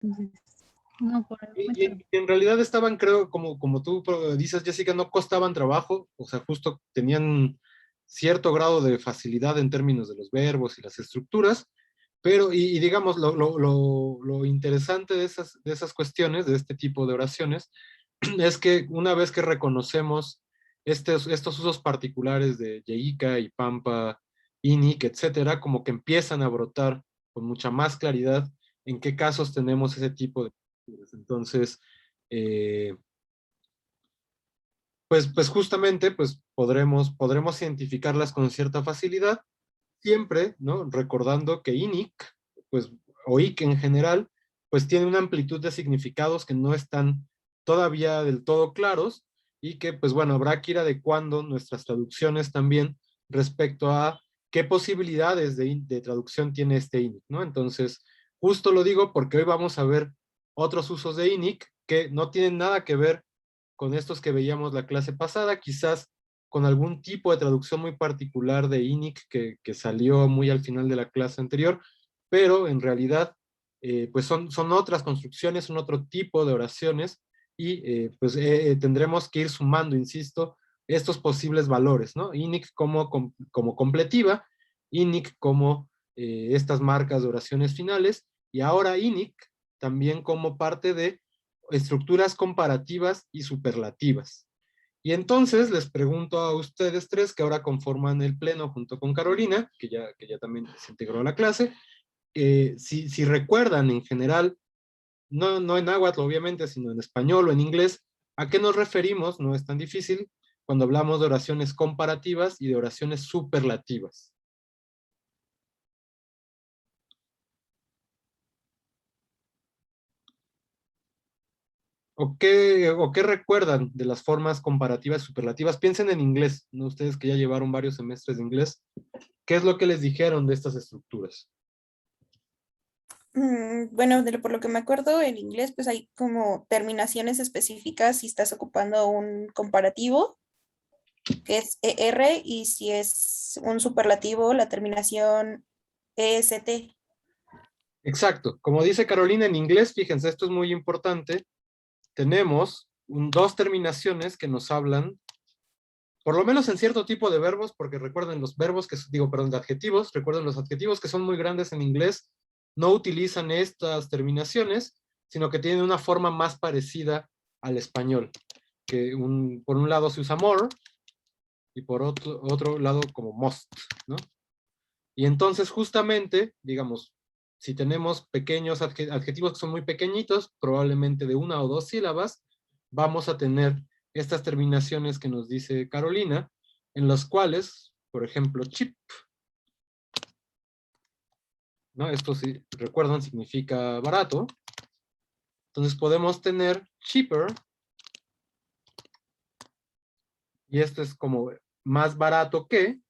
Entonces, no, por el Y momento en realidad estaban, creo, como tú dices, Jessica, no costaban trabajo, o sea, justo tenían cierto grado de facilidad en términos de los verbos y las estructuras, pero, y digamos, lo interesante de esas cuestiones, de este tipo de oraciones, es que una vez que reconocemos estos usos particulares de Yeica y Pampa, Inic, etcétera, como que empiezan a brotar con mucha más claridad en qué casos tenemos ese tipo de... Entonces, eh, pues justamente pues podremos identificarlas con cierta facilidad, siempre, ¿no? Recordando que INIC, pues, o IC en general, pues tiene una amplitud de significados que no están todavía del todo claros y que, pues bueno, habrá que ir adecuando nuestras traducciones también respecto a qué posibilidades de traducción tiene este INIC, ¿no? Entonces, justo lo digo porque hoy vamos a ver otros usos de INIC que no tienen nada que ver con estos que veíamos la clase pasada, quizás con algún tipo de traducción muy particular de INIC que salió muy al final de la clase anterior, pero en realidad pues son otras construcciones, son otro tipo de oraciones y pues tendremos que ir sumando, insisto, estos posibles valores, ¿no? INIC como completiva, INIC como estas marcas de oraciones finales y ahora INIC también como parte de estructuras comparativas y superlativas. Y entonces les pregunto a ustedes tres que ahora conforman el pleno junto con Carolina, que ya también se integró a la clase, si recuerdan en general, no en náhuatl obviamente, sino en español o en inglés, ¿a qué nos referimos? No es tan difícil cuando hablamos de oraciones comparativas y de oraciones superlativas. O qué recuerdan de las formas comparativas y superlativas? Piensen en inglés, ¿no? Ustedes que ya llevaron varios semestres de inglés, ¿qué es lo que les dijeron de estas estructuras? Bueno, por lo que me acuerdo, en inglés pues hay como terminaciones específicas si estás ocupando un comparativo, que es ER, y si es un superlativo, la terminación EST. Exacto, como dice Carolina en inglés, fíjense, esto es muy importante, tenemos dos terminaciones que nos hablan, por lo menos en cierto tipo de verbos, porque recuerden los verbos que, digo, perdón, de adjetivos, recuerden los adjetivos que son muy grandes en inglés, no utilizan estas terminaciones, sino que tienen una forma más parecida al español, que por un lado se usa more, y por otro lado como most, ¿no? Y entonces justamente, digamos, si tenemos pequeños adjetivos que son muy pequeñitos, probablemente de una o dos sílabas, vamos a tener estas terminaciones que nos dice Carolina, en las cuales, por ejemplo, cheap, ¿no? Esto si recuerdan significa barato. Entonces podemos tener cheaper, y esto es como más barato que,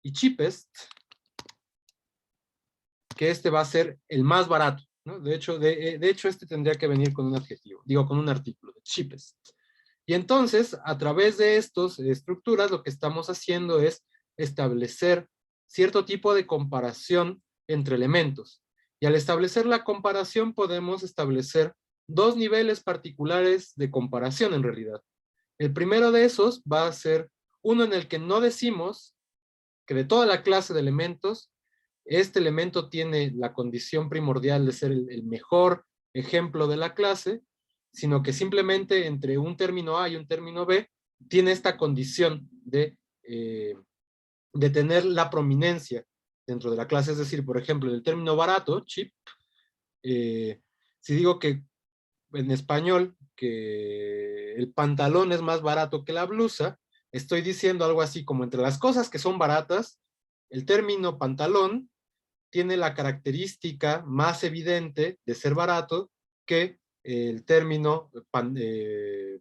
y cheapest, que este va a ser el más barato, ¿no? De hecho, este tendría que venir con un adjetivo, digo, con un artículo, cheapest. Y entonces, a través de estas estructuras, lo que estamos haciendo es establecer cierto tipo de comparación entre elementos. Y al establecer la comparación, podemos establecer dos niveles particulares de comparación en realidad. El primero de esos va a ser uno en el que no decimos que de toda la clase de elementos, este elemento tiene la condición primordial de ser el mejor ejemplo de la clase, sino que simplemente entre un término A y un término B tiene esta condición de tener la prominencia dentro de la clase. Es decir, por ejemplo, en el término barato, cheap, si digo que en español que el pantalón es más barato que la blusa, estoy diciendo algo así como entre las cosas que son baratas, el término pantalón tiene la característica más evidente de ser barato que el término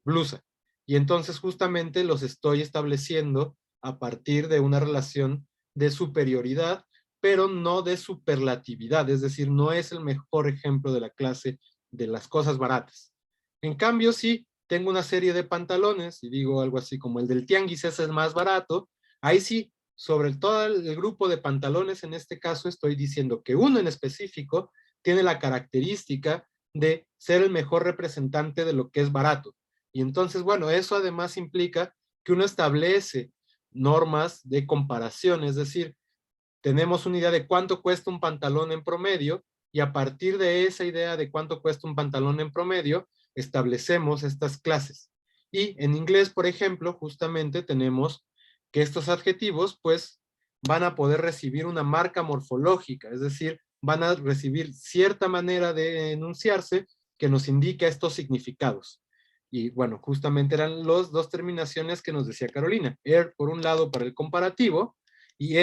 blusa. Y entonces justamente los estoy estableciendo a partir de una relación de superioridad, pero no de superlatividad, es decir, no es el mejor ejemplo de la clase de las cosas baratas. En cambio, si tengo una serie de pantalones y digo algo así como el del tianguis ese es más barato, ahí sí sobre todo el grupo de pantalones, en este caso estoy diciendo que uno en específico tiene la característica de ser el mejor representante de lo que es barato. Y entonces, bueno, eso además implica que uno establece normas de comparación, es decir, tenemos una idea de cuánto cuesta un pantalón en promedio y a partir de esa idea de cuánto cuesta un pantalón en promedio, establecemos estas clases. Y en inglés, por ejemplo, justamente tenemos que estos adjetivos, pues, van a poder recibir una marca morfológica, es decir, van a recibir cierta manera de enunciarse que nos indica estos significados. Y bueno, justamente eran las dos terminaciones que nos decía Carolina. Por un lado para el comparativo y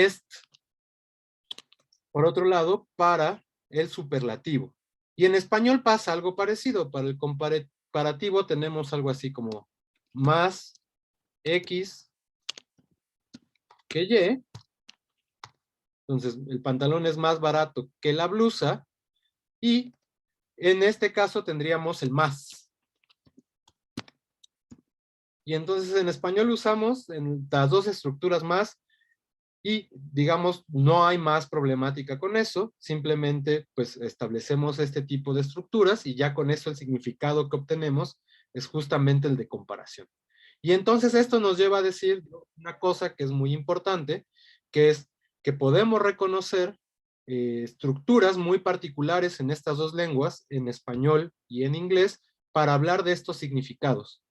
por otro lado para el superlativo. Y en español pasa algo parecido. Para el comparativo tenemos algo así como más X que Y. Entonces el pantalón es más barato que la blusa y en este caso tendríamos el más. Y entonces en español usamos en las dos estructuras más y digamos no hay más problemática con eso, simplemente pues establecemos este tipo de estructuras y ya con eso el significado que obtenemos es justamente el de comparación. Y entonces esto nos lleva a decir una cosa que es muy importante, que es que podemos reconocer estructuras muy particulares en estas dos lenguas, en español y en inglés, para hablar de estos significados.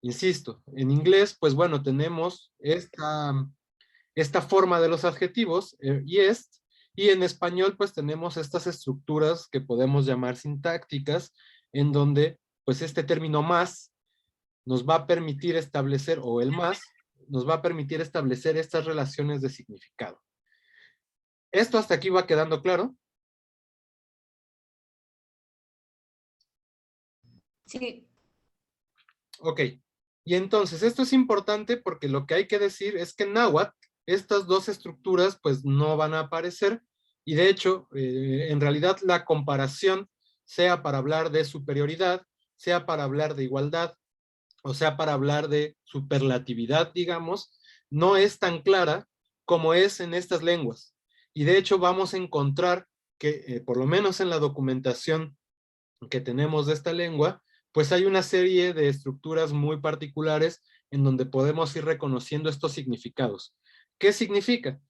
Insisto, en inglés, pues bueno, tenemos esta forma de los adjetivos, y en español pues tenemos estas estructuras que podemos llamar sintácticas, en donde pues este término más nos va a permitir establecer, o el más, nos va a permitir establecer estas relaciones de significado. ¿Esto hasta aquí va quedando claro? Sí. Ok. Y entonces, esto es importante porque lo que hay que decir es que en náhuatl, estas dos estructuras pues no van a aparecer, y de hecho, en realidad la comparación, sea para hablar de superioridad, sea para hablar de igualdad, o sea para hablar de superlatividad, digamos, no es tan clara como es en estas lenguas. Y de hecho vamos a encontrar que, por lo menos en la documentación que tenemos de esta lengua, pues hay una serie de estructuras muy particulares en donde podemos ir reconociendo estos significados. ¿Qué significa?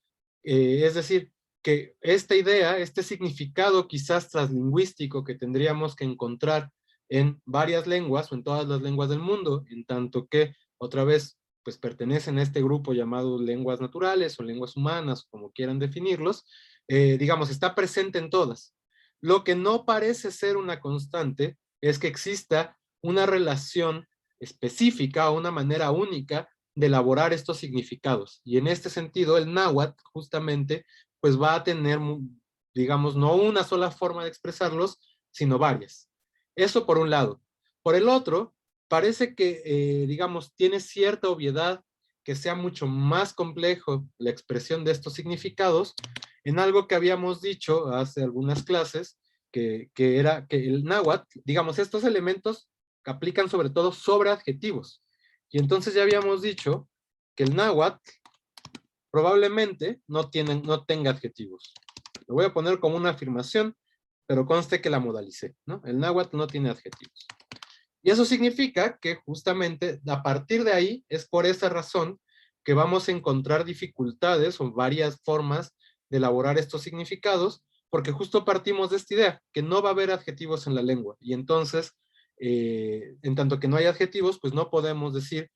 Es decir, que esta idea, este significado quizás translingüístico que tendríamos que encontrar en varias lenguas o en todas las lenguas del mundo, en tanto que, otra vez, pues pertenecen a este grupo llamado lenguas naturales o lenguas humanas, como quieran definirlos, digamos, está presente en todas. Lo que no parece ser una constante es que exista una relación específica o una manera única de elaborar estos significados. Y en este sentido, el náhuatl justamente pues va a tener, digamos, no una sola forma de expresarlos, sino varias. Eso por un lado. Por el otro, parece que, digamos, tiene cierta obviedad que sea mucho más complejo la expresión de estos significados en algo que habíamos dicho hace algunas clases, que era que el náhuatl, digamos, estos elementos aplican sobre todo sobre adjetivos. Y entonces ya habíamos dicho que el náhuatl probablemente no tenga adjetivos. Lo voy a poner como una afirmación, pero conste que la modalicé, ¿no? El náhuatl no tiene adjetivos. Y eso significa que justamente a partir de ahí es por esa razón que vamos a encontrar dificultades o varias formas de elaborar estos significados, porque justo partimos de esta idea, que no va a haber adjetivos en la lengua. Y entonces, en tanto que no hay adjetivos, pues no podemos decir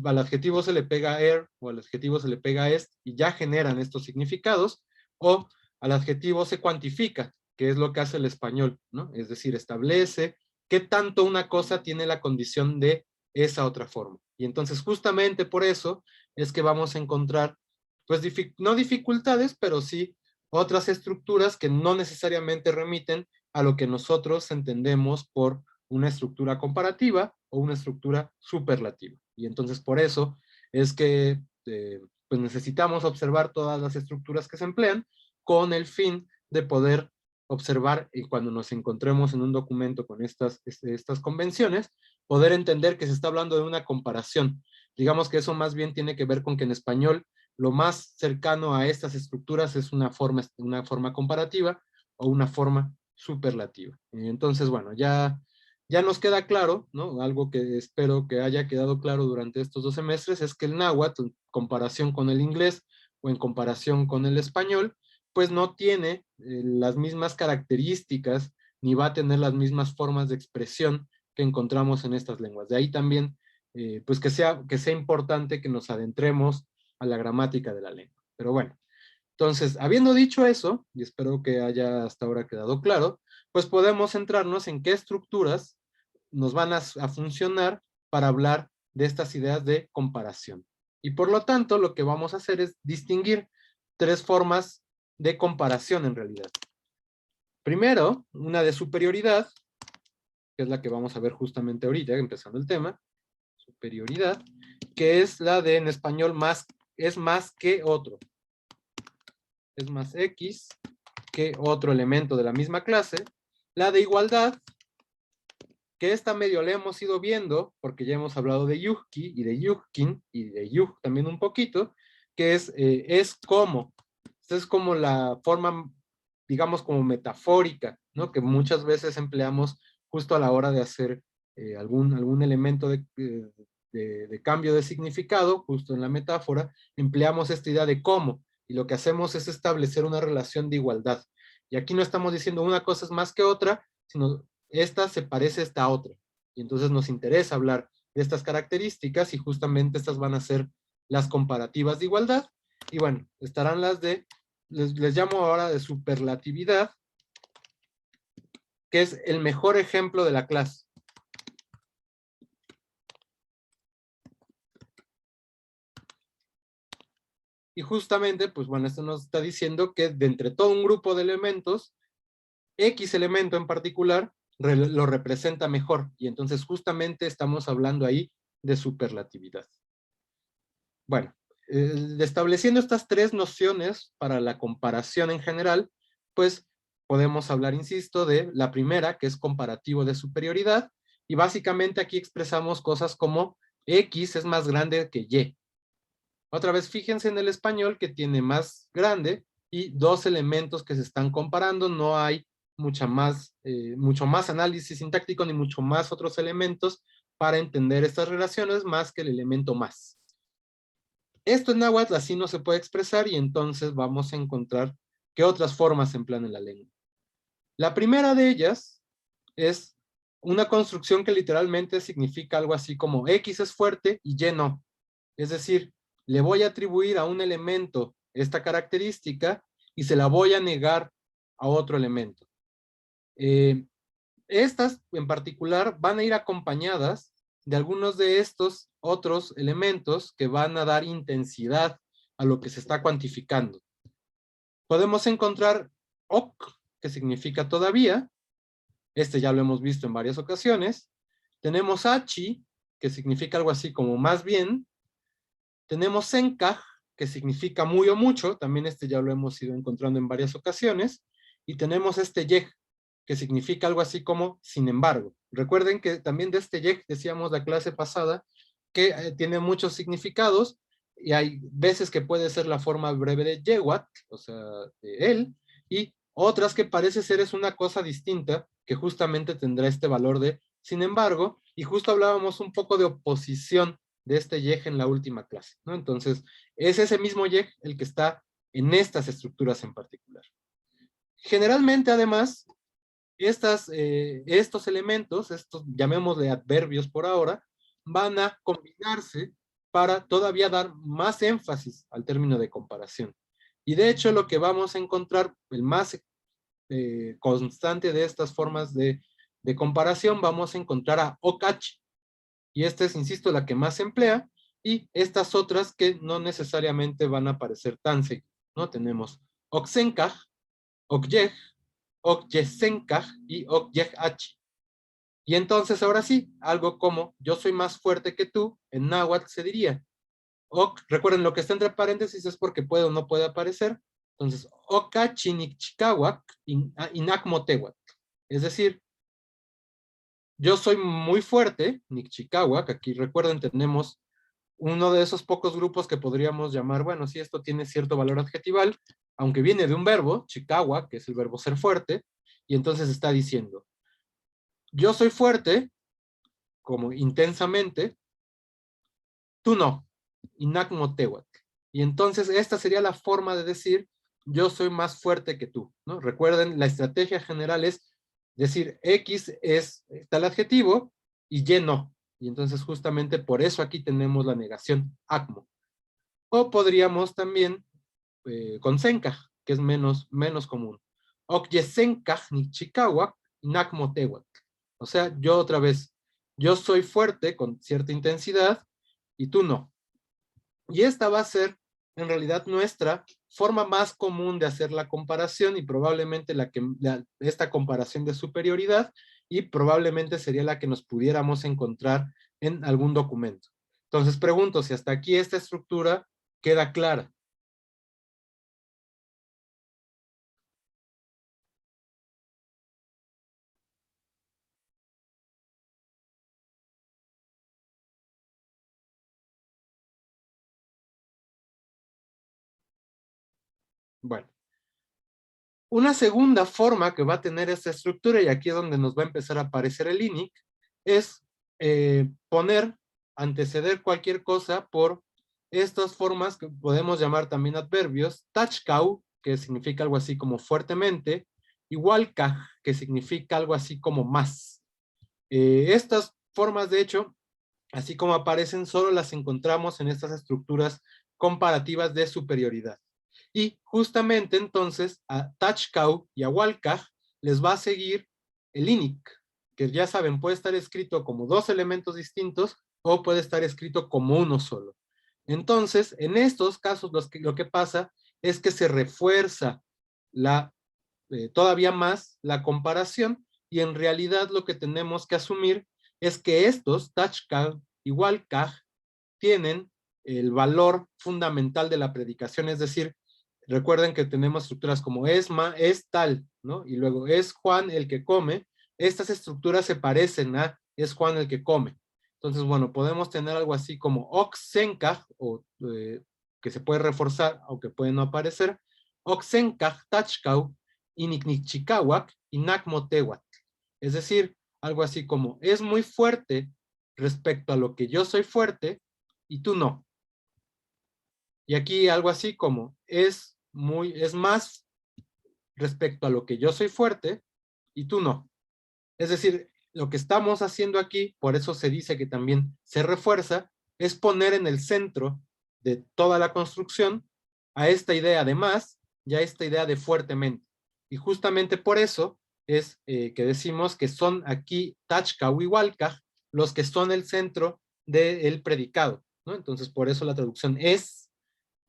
al adjetivo se le pega o al adjetivo se le pega est, y ya generan estos significados, o al adjetivo se cuantifica, que es lo que hace el español, ¿no? Es decir, establece qué tanto una cosa tiene la condición de esa otra forma. Y entonces justamente por eso es que vamos a encontrar, pues no dificultades, pero sí otras estructuras que no necesariamente remiten a lo que nosotros entendemos por una estructura comparativa o una estructura superlativa. Y entonces por eso es que pues necesitamos observar todas las estructuras que se emplean con el fin de poder observar, y cuando nos encontremos en un documento con estas convenciones, poder entender que se está hablando de una comparación. Digamos que eso más bien tiene que ver con que en español lo más cercano a estas estructuras es una forma comparativa o una forma superlativa. Entonces, bueno, ya nos queda claro, ¿no? Algo que espero que haya quedado claro durante estos 2 semestres es que el náhuatl, en comparación con el inglés o en comparación con el español, pues no tiene las mismas características ni va a tener las mismas formas de expresión que encontramos en estas lenguas. De ahí también, pues que sea importante que nos adentremos a la gramática de la lengua. Pero bueno, entonces, habiendo dicho eso, y espero que haya hasta ahora quedado claro, pues podemos centrarnos en qué estructuras nos van a funcionar para hablar de estas ideas de comparación. Y por lo tanto, lo que vamos a hacer es distinguir 3 formas de comparación en realidad. Primero, una de superioridad, que es la que vamos a ver justamente ahorita, empezando el tema, superioridad, que es la de en español es más que otro. Es más X que otro elemento de la misma clase. La de igualdad, que esta medio la hemos ido viendo, porque ya hemos hablado de Yuhki y de Yuhkin y de Yuh también un poquito, que es como. Esta es como la forma, digamos, como metafórica, ¿no? Que muchas veces empleamos justo a la hora de hacer algún elemento de cambio de significado, justo en la metáfora, empleamos esta idea de cómo, y lo que hacemos es establecer una relación de igualdad. Y aquí no estamos diciendo una cosa es más que otra, sino esta se parece a esta otra. Y entonces nos interesa hablar de estas características y justamente estas van a ser las comparativas de igualdad. Y bueno, estarán las de, les llamo ahora de superlatividad, que es el mejor ejemplo de la clase. Y justamente, pues bueno, esto nos está diciendo que de entre todo un grupo de elementos, X elemento en particular lo representa mejor. Y entonces justamente estamos hablando ahí de superlatividad. Bueno, estableciendo estas 3 nociones para la comparación en general, pues podemos hablar, insisto, de la primera, que es comparativo de superioridad, y básicamente aquí expresamos cosas como X es más grande que Y. Otra vez, fíjense en el español que tiene más grande y 2 elementos que se están comparando, no hay mucho más análisis sintáctico ni mucho más otros elementos para entender estas relaciones más que el elemento más. Esto en náhuatl así no se puede expresar y entonces vamos a encontrar qué otras formas se emplean en la lengua. La primera de ellas es una construcción que literalmente significa algo así como X es fuerte y Y no. Es decir, le voy a atribuir a un elemento esta característica y se la voy a negar a otro elemento. Estas en particular van a ir acompañadas de algunos de estos otros elementos que van a dar intensidad a lo que se está cuantificando. Podemos encontrar ok, que significa todavía, este ya lo hemos visto en varias ocasiones. Tenemos achi, que significa algo así como más bien. Tenemos senkaj, que significa muy o mucho, también este ya lo hemos ido encontrando en varias ocasiones. Y tenemos este yej, que significa algo así como sin embargo. Recuerden que también de este yej decíamos la clase pasada que tiene muchos significados y hay veces que puede ser la forma breve de yewat, o sea, de él, y otras que parece ser es una cosa distinta que justamente tendrá este valor de sin embargo, y justo hablábamos un poco de oposición de este yej en la última clase, ¿no? Entonces, es ese mismo yej el que está en estas estructuras en particular. Generalmente, además, estos elementos, estos llamémosle adverbios por ahora, van a combinarse para todavía dar más énfasis al término de comparación. Y de hecho lo que vamos a encontrar, el más constante de estas formas de comparación, vamos a encontrar a okachi. Y esta es, insisto, la que más se emplea, y estas otras que no necesariamente van a aparecer tan seguido, ¿no? Tenemos oksenkaj, okyej, okyesenkaj y okyehachi. Y entonces ahora sí, algo como yo soy más fuerte que tú, en náhuatl se diría ok, recuerden lo que está entre paréntesis es porque puede o no puede aparecer. Entonces, okachi nikchikawak inakmotewak. Es decir, yo soy muy fuerte, nikchikawak, aquí recuerden tenemos uno de esos pocos grupos que podríamos llamar, bueno, sí, esto tiene cierto valor adjetival, aunque viene de un verbo, chikawa, que es el verbo ser fuerte, Y entonces está diciendo, yo soy fuerte, como intensamente, tú no, Inak Motewak. Y entonces esta sería la forma de decir, yo soy más fuerte que tú, ¿no? Recuerden, la estrategia general es decir, X es tal adjetivo y Y no. Y entonces justamente por eso aquí tenemos la negación, acmo. O podríamos también con senkaj, que es menos común. Ok senkaj ni chikawak, Inak Motewak. O sea, yo otra vez, yo soy fuerte con cierta intensidad y tú no. Y esta va a ser en realidad nuestra forma más común de hacer la comparación y probablemente esta comparación de superioridad y probablemente sería la que nos pudiéramos encontrar en algún documento. Entonces pregunto si hasta aquí esta estructura queda clara. Bueno, una segunda forma que va a tener esta estructura, y aquí es donde nos va a empezar a aparecer el INIC, es anteceder cualquier cosa por estas formas que podemos llamar también adverbios, tachkau, que significa algo así como fuertemente, y walkaj, que significa algo así como más. Estas formas, de hecho, así como aparecen, solo las encontramos en estas estructuras comparativas de superioridad. Y justamente entonces a Tachkau y a Walkaj les va a seguir el INIC, que ya saben, puede estar escrito como dos elementos distintos o puede estar escrito como uno solo. Entonces, en estos casos lo que pasa es que se refuerza todavía más la comparación y en realidad lo que tenemos que asumir es que estos, Tachkau y Walkaj, tienen el valor fundamental de la predicación, es decir, recuerden que tenemos estructuras como es tal, ¿no? Y luego es Juan el que come. Estas estructuras se parecen a es Juan el que come. Entonces, bueno, podemos tener algo así como oxenkaj, o que se puede reforzar, aunque puede no aparecer, oxenkaj tachkau, iniknichikawak, inakmotewat. Es decir, algo así como es muy fuerte respecto a lo que yo soy fuerte y tú no. Y aquí algo así como es más respecto a lo que yo soy fuerte y tú no. Es decir, lo que estamos haciendo aquí, por eso se dice que también se refuerza, es poner en el centro de toda la construcción a esta idea de más y a esta idea de fuertemente. Y justamente por eso es que decimos que son aquí Tachkau y Walkaj los que son el centro del predicado, ¿no? Entonces por eso la traducción es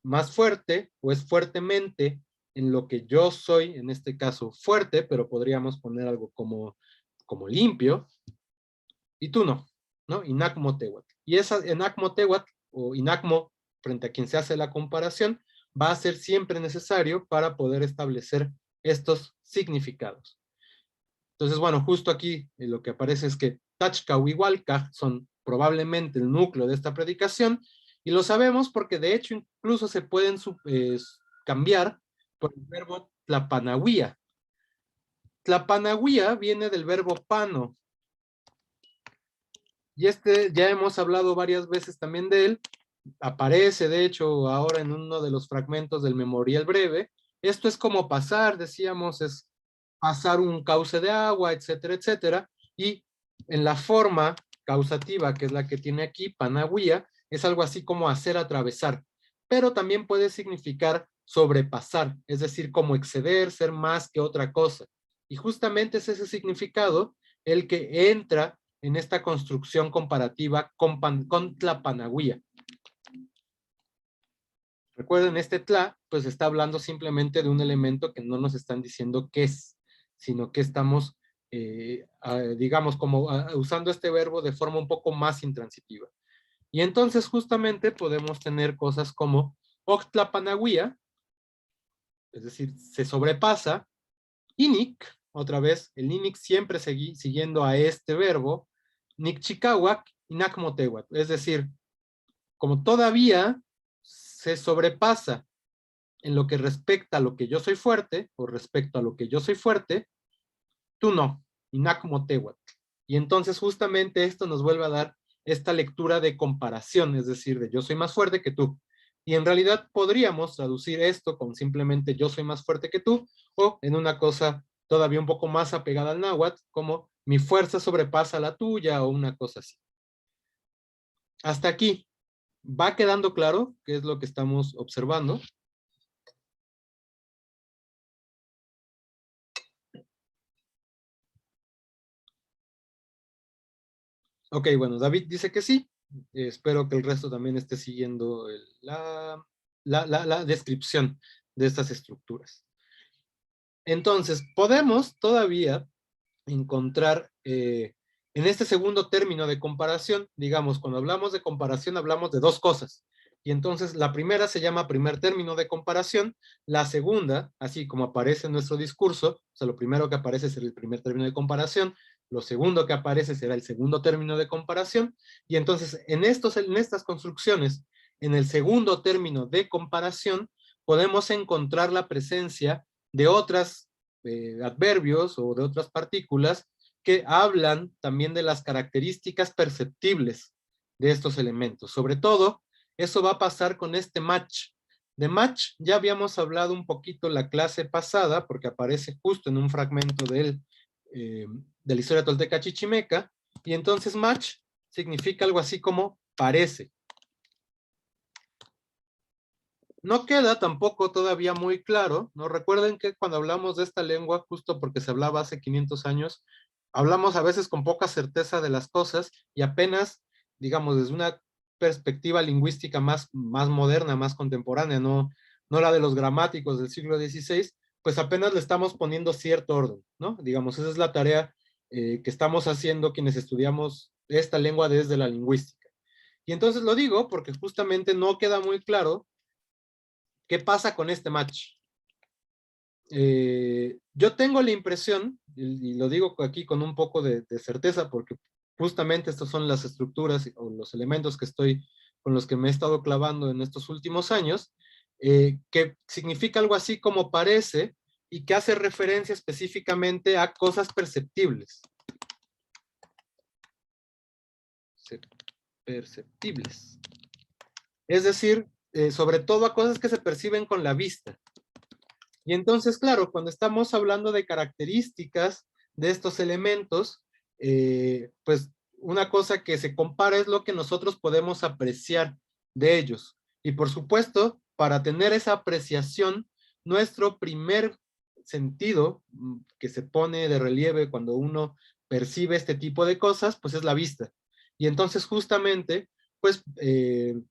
más fuerte o es fuertemente en lo que yo soy, en este caso fuerte, pero podríamos poner algo como limpio, y tú no, ¿no? Inacmo Tehuat. Y esa Inacmo Tehuat o Inacmo, frente a quien se hace la comparación, va a ser siempre necesario para poder establecer estos significados. Entonces, bueno, justo aquí lo que aparece es que Tachkau y Walkaj son probablemente el núcleo de esta predicación, y lo sabemos porque de hecho incluso se pueden cambiar por el verbo tlapanahuía. Tlapanahuía viene del verbo pano, y ya hemos hablado varias veces también de él, aparece de hecho ahora en uno de los fragmentos del Memorial Breve. Esto es como pasar, decíamos, es pasar un cauce de agua, etcétera, etcétera, y en la forma causativa, que es la que tiene aquí, panahuía, es algo así como hacer atravesar, pero también puede significar sobrepasar, es decir, como exceder, ser más que otra cosa. Y justamente es ese significado el que entra en esta construcción comparativa con Tlapanahuía. Recuerden, este tla, pues está hablando simplemente de un elemento que no nos están diciendo qué es, sino que estamos, digamos, como usando este verbo de forma un poco más intransitiva. Y entonces justamente podemos tener cosas como Octlapanahuía, es decir, se sobrepasa, Inik, otra vez, el Inik siempre siguiendo a este verbo, Nikchikawak y Nakmotewat, es decir, como todavía se sobrepasa en lo que respecta a lo que yo soy fuerte, o respecto a lo que yo soy fuerte, tú no, Inacmotewatl. Y entonces justamente esto nos vuelve a dar esta lectura de comparación, es decir, de yo soy más fuerte que tú. Y en realidad podríamos traducir esto con simplemente yo soy más fuerte que tú, o en una cosa todavía un poco más apegada al náhuatl, como mi fuerza sobrepasa la tuya, o una cosa así. Hasta aquí, ¿va quedando claro qué es lo que estamos observando? Ok, bueno, David dice que sí. Espero que el resto también esté siguiendo la descripción de estas estructuras. Entonces, podemos todavía encontrar en este segundo término de comparación, digamos, cuando hablamos de comparación hablamos de dos cosas. Y entonces la primera se llama primer término de comparación, la segunda, así como aparece en nuestro discurso, o sea, lo primero que aparece será el primer término de comparación, lo segundo que aparece será el segundo término de comparación, y entonces en estas construcciones, en el segundo término de comparación, podemos encontrar la presencia de otras adverbios o de otras partículas que hablan también de las características perceptibles de estos elementos. Sobre todo, eso va a pasar con este match. De match ya habíamos hablado un poquito la clase pasada, porque aparece justo en un fragmento de la historia tolteca chichimeca, y entonces match significa algo así como parece. No queda tampoco todavía muy claro, ¿no? Recuerden que cuando hablamos de esta lengua, justo porque se hablaba hace 500 años, hablamos a veces con poca certeza de las cosas y apenas, digamos, desde una perspectiva lingüística más moderna, más contemporánea, no la de los gramáticos del siglo XVI, pues apenas le estamos poniendo cierto orden, ¿no? Digamos, esa es la tarea que estamos haciendo quienes estudiamos esta lengua desde la lingüística. Y entonces lo digo porque justamente no queda muy claro ¿qué pasa con este match? Yo tengo la impresión, y lo digo aquí con un poco de certeza, porque justamente estas son las estructuras o los elementos con los que me he estado clavando en estos últimos años, que significa algo así como parece y que hace referencia específicamente a cosas perceptibles. Perceptibles. Es decir, sobre todo a cosas que se perciben con la vista. Y entonces, claro, cuando estamos hablando de características de estos elementos, pues una cosa que se compara es lo que nosotros podemos apreciar de ellos. Y por supuesto, para tener esa apreciación, nuestro primer sentido que se pone de relieve cuando uno percibe este tipo de cosas, pues es la vista. Y entonces justamente, pues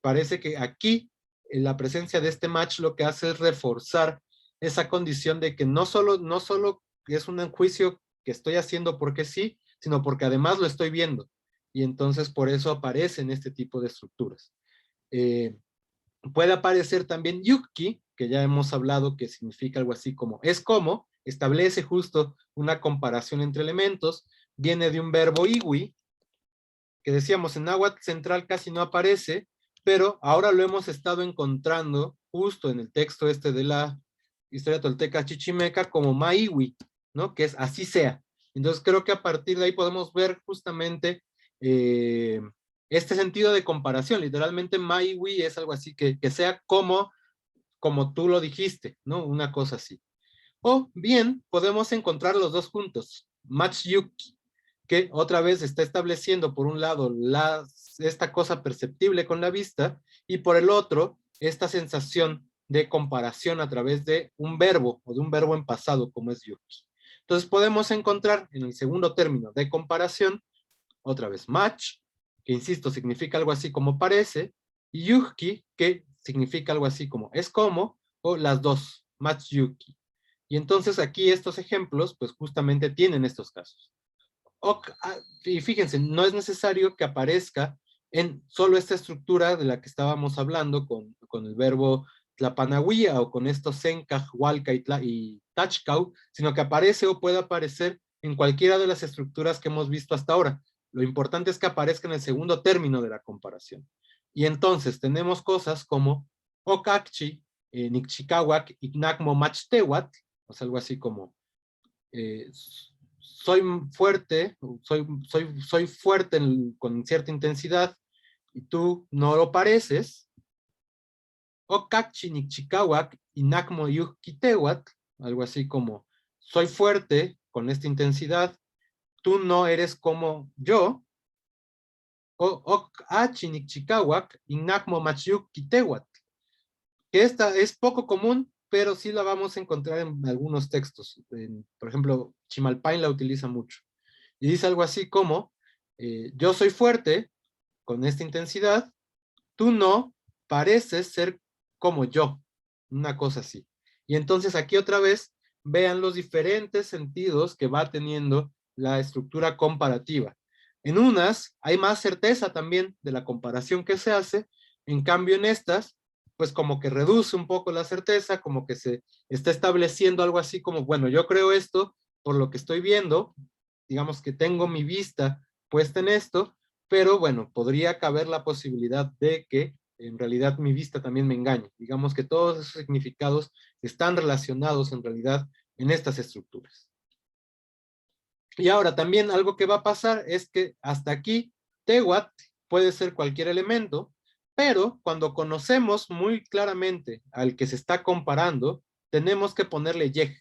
parece que aquí la presencia de este match lo que hace es reforzar esa condición de que no solo es un juicio que estoy haciendo porque sí, sino porque además lo estoy viendo. Y entonces por eso aparecen este tipo de estructuras. Puede aparecer también yukki, que ya hemos hablado que significa algo así como es como, establece justo una comparación entre elementos, viene de un verbo iwi, que decíamos en náhuatl central casi no aparece, pero ahora lo hemos estado encontrando justo en el texto este de la historia tolteca chichimeca como maiwi, ¿no? Que es así sea. Entonces creo que a partir de ahí podemos ver justamente este sentido de comparación. Literalmente maiwi es algo así que sea como tú lo dijiste, ¿no? Una cosa así. O bien podemos encontrar los dos juntos, matchyuki, que otra vez está estableciendo por un lado esta cosa perceptible con la vista y por el otro esta sensación de comparación a través de un verbo o de un verbo en pasado como es yuki. Entonces podemos encontrar en el segundo término de comparación otra vez match, que insisto significa algo así como parece, y yuki, que significa algo así como es como, o las dos, match yuki. Y entonces aquí estos ejemplos pues justamente tienen estos casos. Y fíjense, no es necesario que aparezca en solo esta estructura de la que estábamos hablando con el verbo tlapanahuia o con estos senka, hualca y tachkau, sino que aparece o puede aparecer en cualquiera de las estructuras que hemos visto hasta ahora. Lo importante es que aparezca en el segundo término de la comparación. Y entonces tenemos cosas como okakchi, nikchikawak, ignakmo machtewat, o sea, algo así como soy fuerte, soy fuerte con cierta intensidad y tú no lo pareces, o Chinikchikawak Inakmo Yukitewat, algo así como soy fuerte con esta intensidad, tú no eres como yo, o Chinikchikawak Inakmo Machiyukitewat, que esta es poco común, pero sí la vamos a encontrar en algunos textos. Por ejemplo, Chimalpain la utiliza mucho. Y dice algo así como, yo soy fuerte con esta intensidad, tú no pareces ser como yo, una cosa así. Y entonces aquí otra vez vean los diferentes sentidos que va teniendo la estructura comparativa. En unas hay más certeza también de la comparación que se hace, en cambio en estas, pues como que reduce un poco la certeza, como que se está estableciendo algo así como, bueno, yo creo esto por lo que estoy viendo, digamos que tengo mi vista puesta en esto, pero bueno, podría caber la posibilidad de que en realidad mi vista también me engañe. Digamos que todos esos significados están relacionados en realidad en estas estructuras. Y ahora también algo que va a pasar es que hasta aquí Tewat puede ser cualquier elemento, pero cuando conocemos muy claramente al que se está comparando, tenemos que ponerle yej.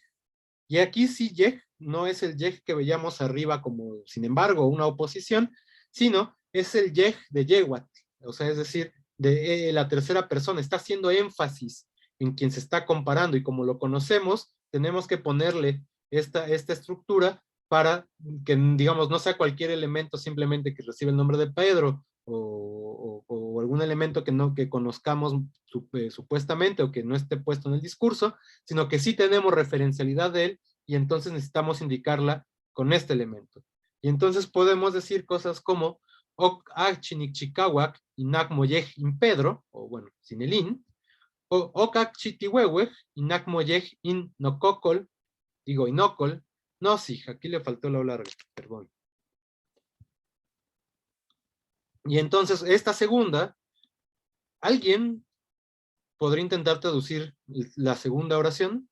Y aquí sí yej no es el yej que veíamos arriba como, sin embargo, una oposición, sino es el yej de yewat, o sea, es decir, de la tercera persona, está haciendo énfasis en quien se está comparando y como lo conocemos, tenemos que ponerle esta estructura para que, digamos, no sea cualquier elemento simplemente que recibe el nombre de Pedro o algún elemento que no que conozcamos supuestamente o que no esté puesto en el discurso, sino que sí tenemos referencialidad de él y entonces necesitamos indicarla con este elemento. Y entonces podemos decir cosas como Ok Chinikchikawak Inak Moyej in Pedro, o bueno, sin el in, o Okak Chitihuehue Inak Moyej in Nococol, digo Inocol, no, sí, aquí le faltó la larga, perdón. Y entonces esta segunda, ¿alguien podría intentar traducir la segunda oración?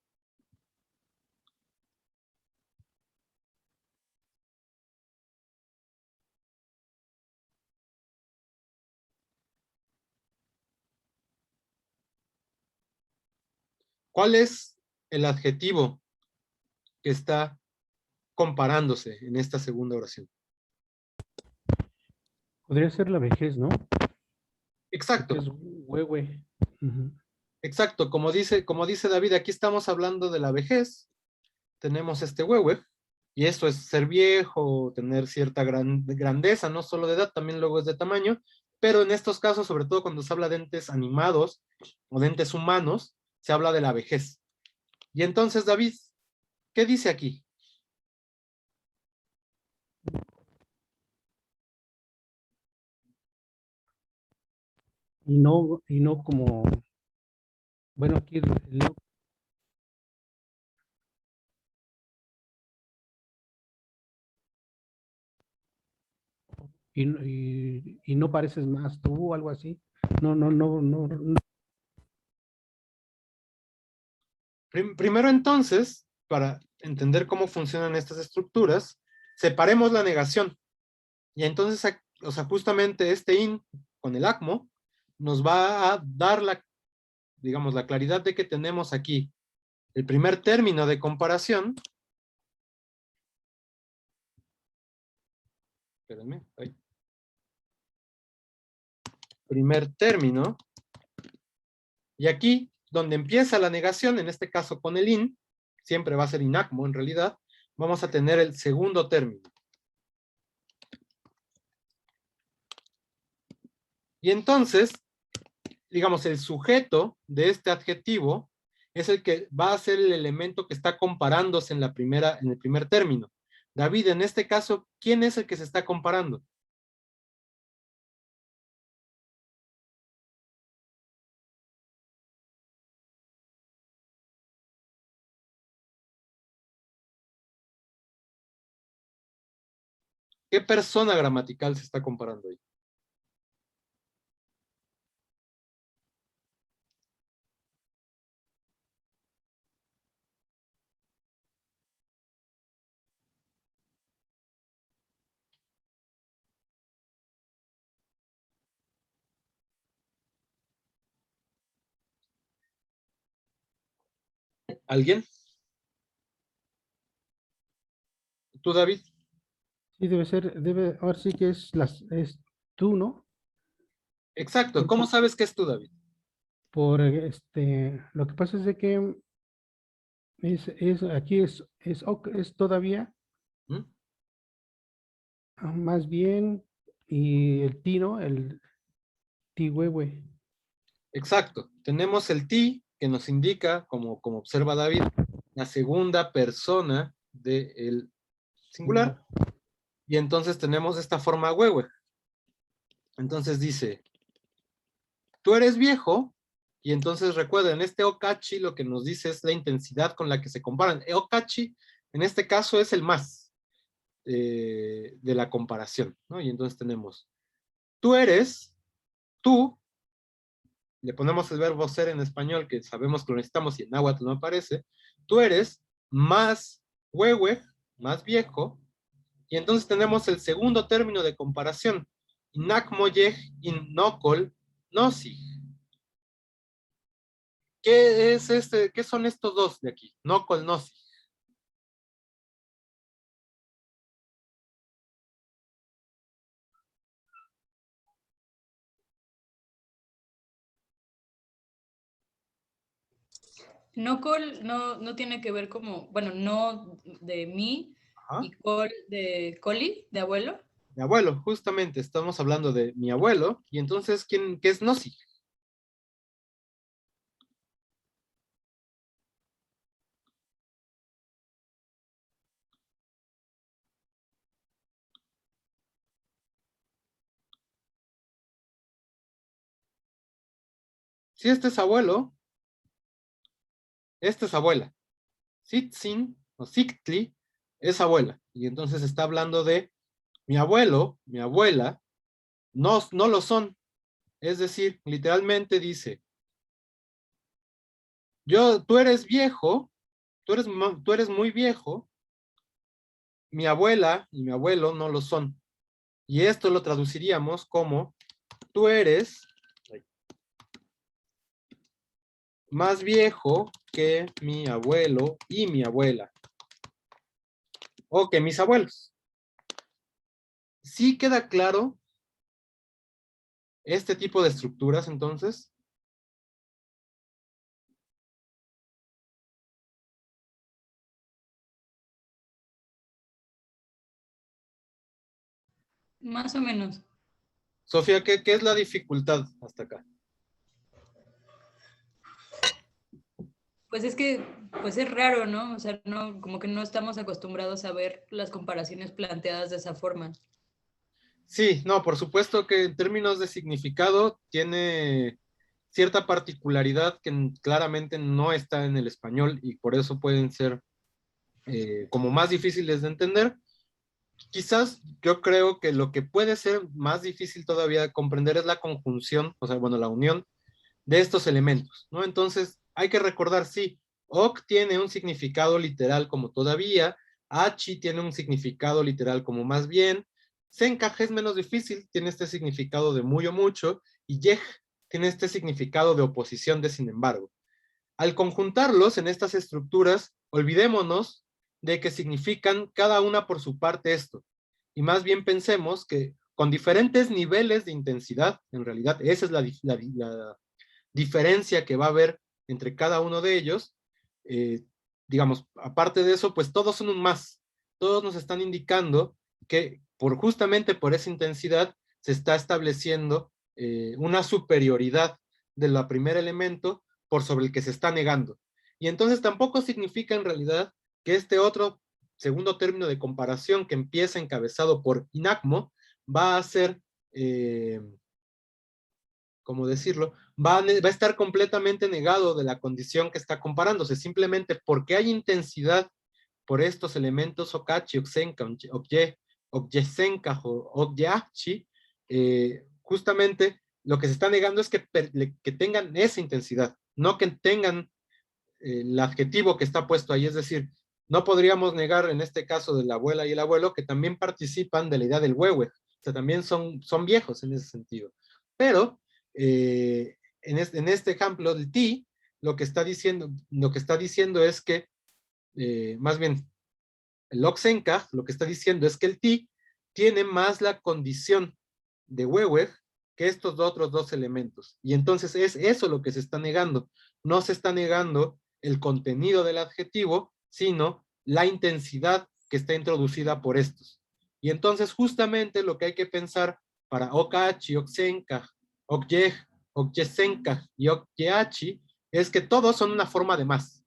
¿Cuál es el adjetivo que está comparándose en esta segunda oración? Podría ser la vejez, ¿no? Exacto. Porque es huehue. Exacto, como dice David, aquí estamos hablando de la vejez, tenemos este huehue, y esto es ser viejo, tener cierta grandeza, no solo de edad, también luego es de tamaño, pero en estos casos, sobre todo cuando se habla de entes animados o de entes humanos, se habla de la vejez. Y entonces, David, ¿qué dice aquí? Y no como, bueno, aquí el no, y no pareces más tú o algo así. No. Primero entonces, para entender cómo funcionan estas estructuras, separemos la negación. Y entonces, o sea, justamente este in con el acmo nos va a dar digamos, la claridad de que tenemos aquí el primer término de comparación. Espérenme, ahí. Primer término. Y aquí, donde empieza la negación, en este caso con el in, siempre va a ser inacmo en realidad, vamos a tener el segundo término. Y entonces, digamos, el sujeto de este adjetivo es el que va a ser el elemento que está comparándose en el primer término. David, en este caso, ¿quién es el que se está comparando? ¿Qué persona gramatical se está comparando ahí? ¿Alguien? ¿Tú, David? Sí, ahora sí que es tú, ¿no? Exacto. ¿Cómo sabes que es tú, David? Lo que pasa es de que aquí es todavía, ¿Mm? más bien, y el tino, el tihuehue. Exacto. Tenemos el ti, que nos indica, como observa David, la segunda persona del singular. Y entonces tenemos esta forma huehue. Entonces dice, tú eres viejo, y entonces recuerden, este okachi lo que nos dice es la intensidad con la que se comparan. Okachi, en este caso, es el más de la comparación, ¿no? Y entonces tenemos, tú eres, tú, le ponemos el verbo ser en español, que sabemos que lo necesitamos y en náhuatl no aparece, tú eres más huehue, más viejo, y entonces tenemos el segundo término de comparación, inak moyej in nokol nosi. ¿Qué es qué son estos dos de aquí? Nokol nosi. No col no tiene que ver como, bueno, no de mí Ajá. y col de coli, de abuelo. Mi abuelo, justamente, estamos hablando de mi abuelo, y entonces, ¿qué es nosi? Si este es abuelo, esta es abuela. Sitzin o Sictli es abuela. Y entonces está hablando de mi abuelo, mi abuela, no lo son. Es decir, literalmente dice, tú eres viejo, tú eres muy viejo, mi abuela y mi abuelo no lo son. Y esto lo traduciríamos como, tú eres más viejo que mi abuelo y mi abuela. O que mis abuelos. ¿Sí queda claro este tipo de estructuras entonces? Más o menos. Sofía, ¿qué es la dificultad hasta acá? Pues es que, pues es raro, ¿no? O sea, no, como que no estamos acostumbrados a ver las comparaciones planteadas de esa forma. Sí, no, por supuesto que en términos de significado tiene cierta particularidad que claramente no está en el español y por eso pueden ser como más difíciles de entender. Quizás yo creo que lo que puede ser más difícil todavía de comprender es la conjunción, o sea, bueno, la unión de estos elementos, ¿no? Entonces, hay que recordar, sí, ok tiene un significado literal como todavía, achi tiene un significado literal como más bien, senkaje es menos difícil, tiene este significado de muy o mucho, y yej tiene este significado de oposición de sin embargo. Al conjuntarlos en estas estructuras, olvidémonos de que significan cada una por su parte esto, y más bien pensemos que con diferentes niveles de intensidad, en realidad esa es la diferencia que va a haber entre cada uno de ellos, digamos, aparte de eso, pues todos son un más, todos nos están indicando que justamente por esa intensidad se está estableciendo una superioridad del primer elemento por sobre el que se está negando. Y entonces tampoco significa en realidad que este otro segundo término de comparación que empieza encabezado por INACMO va a ser, ¿cómo decirlo? Va a estar completamente negado de la condición que está comparándose, simplemente porque hay intensidad por estos elementos okachi, oksenka, okyesenka, okyeachi, justamente lo que se está negando es que tengan esa intensidad, no que tengan el adjetivo que está puesto ahí, es decir, no podríamos negar en este caso de la abuela y el abuelo que también participan de la idea del huehue, o sea, también son viejos en ese sentido. Pero en este ejemplo, el ti lo que está diciendo es que, más bien, el Oxenka lo que está diciendo es que el ti tiene más la condición de Weweg que estos otros dos elementos. Y entonces es eso lo que se está negando. No se está negando el contenido del adjetivo, sino la intensidad que está introducida por estos. Y entonces justamente lo que hay que pensar para Okachi, Oxenka, Okyej, Okyesenka y Okyeachi es que todos son una forma de más.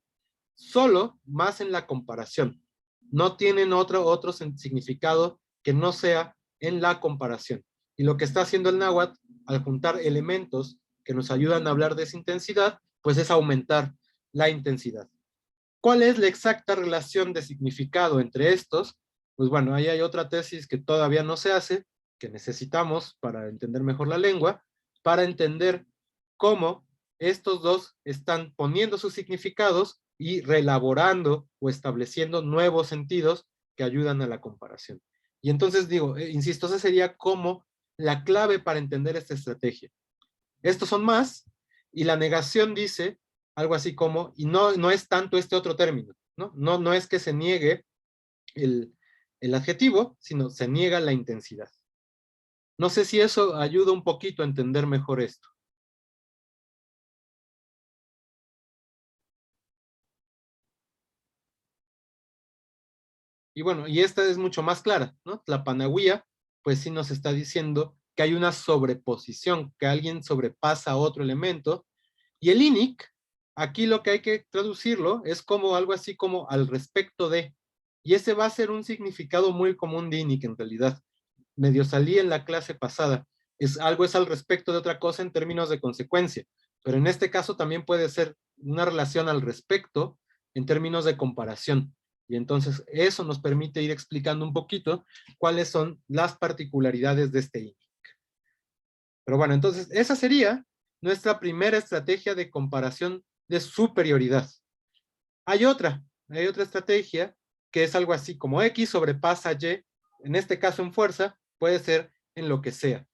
Solo más en la comparación. No tienen otro significado que no sea en la comparación. Y lo que está haciendo el náhuatl al juntar elementos que nos ayudan a hablar de esa intensidad, pues es aumentar la intensidad. ¿Cuál es la exacta relación de significado entre estos? Pues bueno, ahí hay otra tesis que todavía no se hace, que necesitamos para entender mejor la lengua, para entender cómo estos dos están poniendo sus significados y reelaborando o estableciendo nuevos sentidos que ayudan a la comparación. Y entonces digo, insisto, esa sería como la clave para entender esta estrategia. Estos son más, y la negación dice algo así como, y no es tanto este otro término, ¿no? No es que se niegue el adjetivo, sino se niega la intensidad. No sé si eso ayuda un poquito a entender mejor esto. Y bueno, y esta es mucho más clara, ¿no? La Tlapanagüía, pues sí nos está diciendo que hay una sobreposición, que alguien sobrepasa a otro elemento, y el INIC, aquí lo que hay que traducirlo es como algo así como al respecto de, y ese va a ser un significado muy común de INIC en realidad. Medio salí en la clase pasada, algo es al respecto de otra cosa en términos de consecuencia, pero en este caso también puede ser una relación al respecto en términos de comparación. Y entonces eso nos permite ir explicando un poquito cuáles son las particularidades de este INIC. Pero bueno, entonces esa sería nuestra primera estrategia de comparación de superioridad. Hay otra estrategia que es algo así como X sobrepasa Y, en este caso en fuerza, puede ser en lo que sea.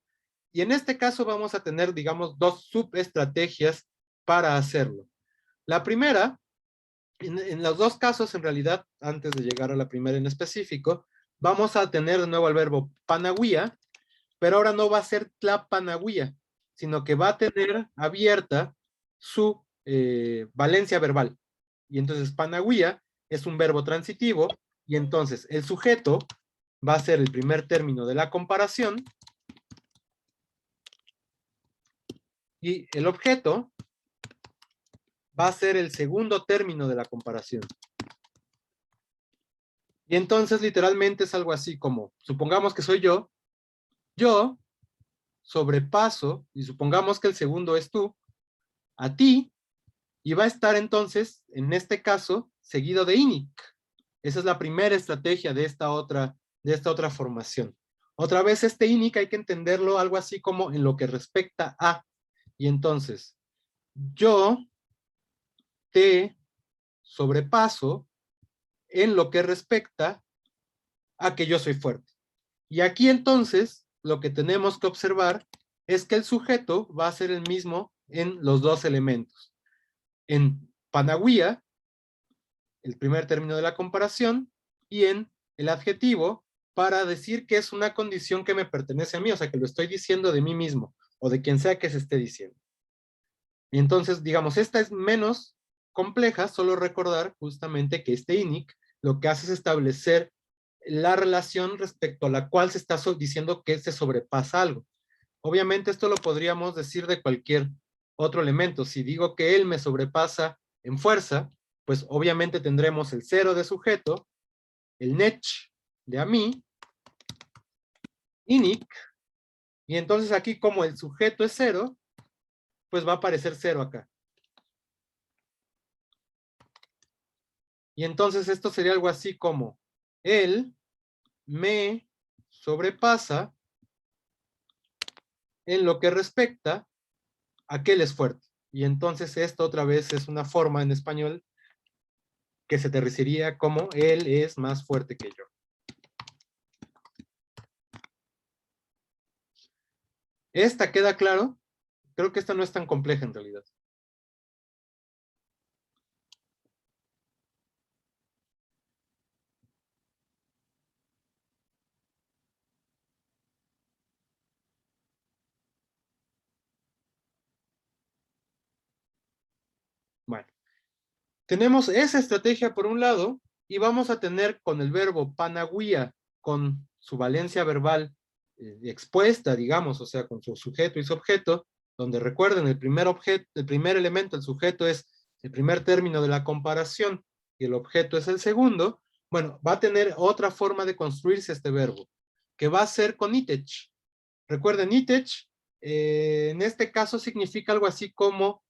Y en este caso vamos a tener, digamos, dos subestrategias para hacerlo. La primera, en los dos casos en realidad, antes de llegar a la primera en específico, vamos a tener de nuevo el verbo panagüía, pero ahora no va a ser tlapanagüía, sino que va a tener abierta su valencia verbal. Y entonces panagüía es un verbo transitivo, y entonces el sujeto va a ser el primer término de la comparación, y el objeto va a ser el segundo término de la comparación. Y entonces literalmente es algo así como, supongamos que soy yo sobrepaso, y supongamos que el segundo es tú, a ti, y va a estar entonces, en este caso, seguido de INIC. Esa es la primera estrategia de esta otra formación. Otra vez, este INIC hay que entenderlo algo así como en lo que respecta a. Y entonces, yo te sobrepaso en lo que respecta a que yo soy fuerte. Y aquí entonces, lo que tenemos que observar es que el sujeto va a ser el mismo en los dos elementos. En panagüía, el primer término de la comparación, y en el adjetivo para decir que es una condición que me pertenece a mí, o sea, que lo estoy diciendo de mí mismo, o de quien sea que se esté diciendo. Y entonces, digamos, esta es menos compleja, solo recordar justamente que este INIC lo que hace es establecer la relación respecto a la cual se está diciendo que se sobrepasa algo. Obviamente esto lo podríamos decir de cualquier otro elemento. Si digo que él me sobrepasa en fuerza, pues obviamente tendremos el cero de sujeto, el nech de a mí, INIC, y entonces aquí como el sujeto es cero, pues va a aparecer cero acá. Y entonces esto sería algo así como, él me sobrepasa en lo que respecta a que él es fuerte. Y entonces esto otra vez es una forma en español que se aterrizaría como él es más fuerte que yo. ¿Esta queda claro? Creo que esta no es tan compleja en realidad. Bueno, tenemos esa estrategia por un lado, y vamos a tener con el verbo panaguía, con su valencia verbal expuesta, digamos, o sea, con su sujeto y su objeto, donde recuerden, el primer elemento, el sujeto es el primer término de la comparación, y el objeto es el segundo. Bueno, va a tener otra forma de construirse este verbo, que va a ser con itech. Recuerden, itech, en este caso significa algo así como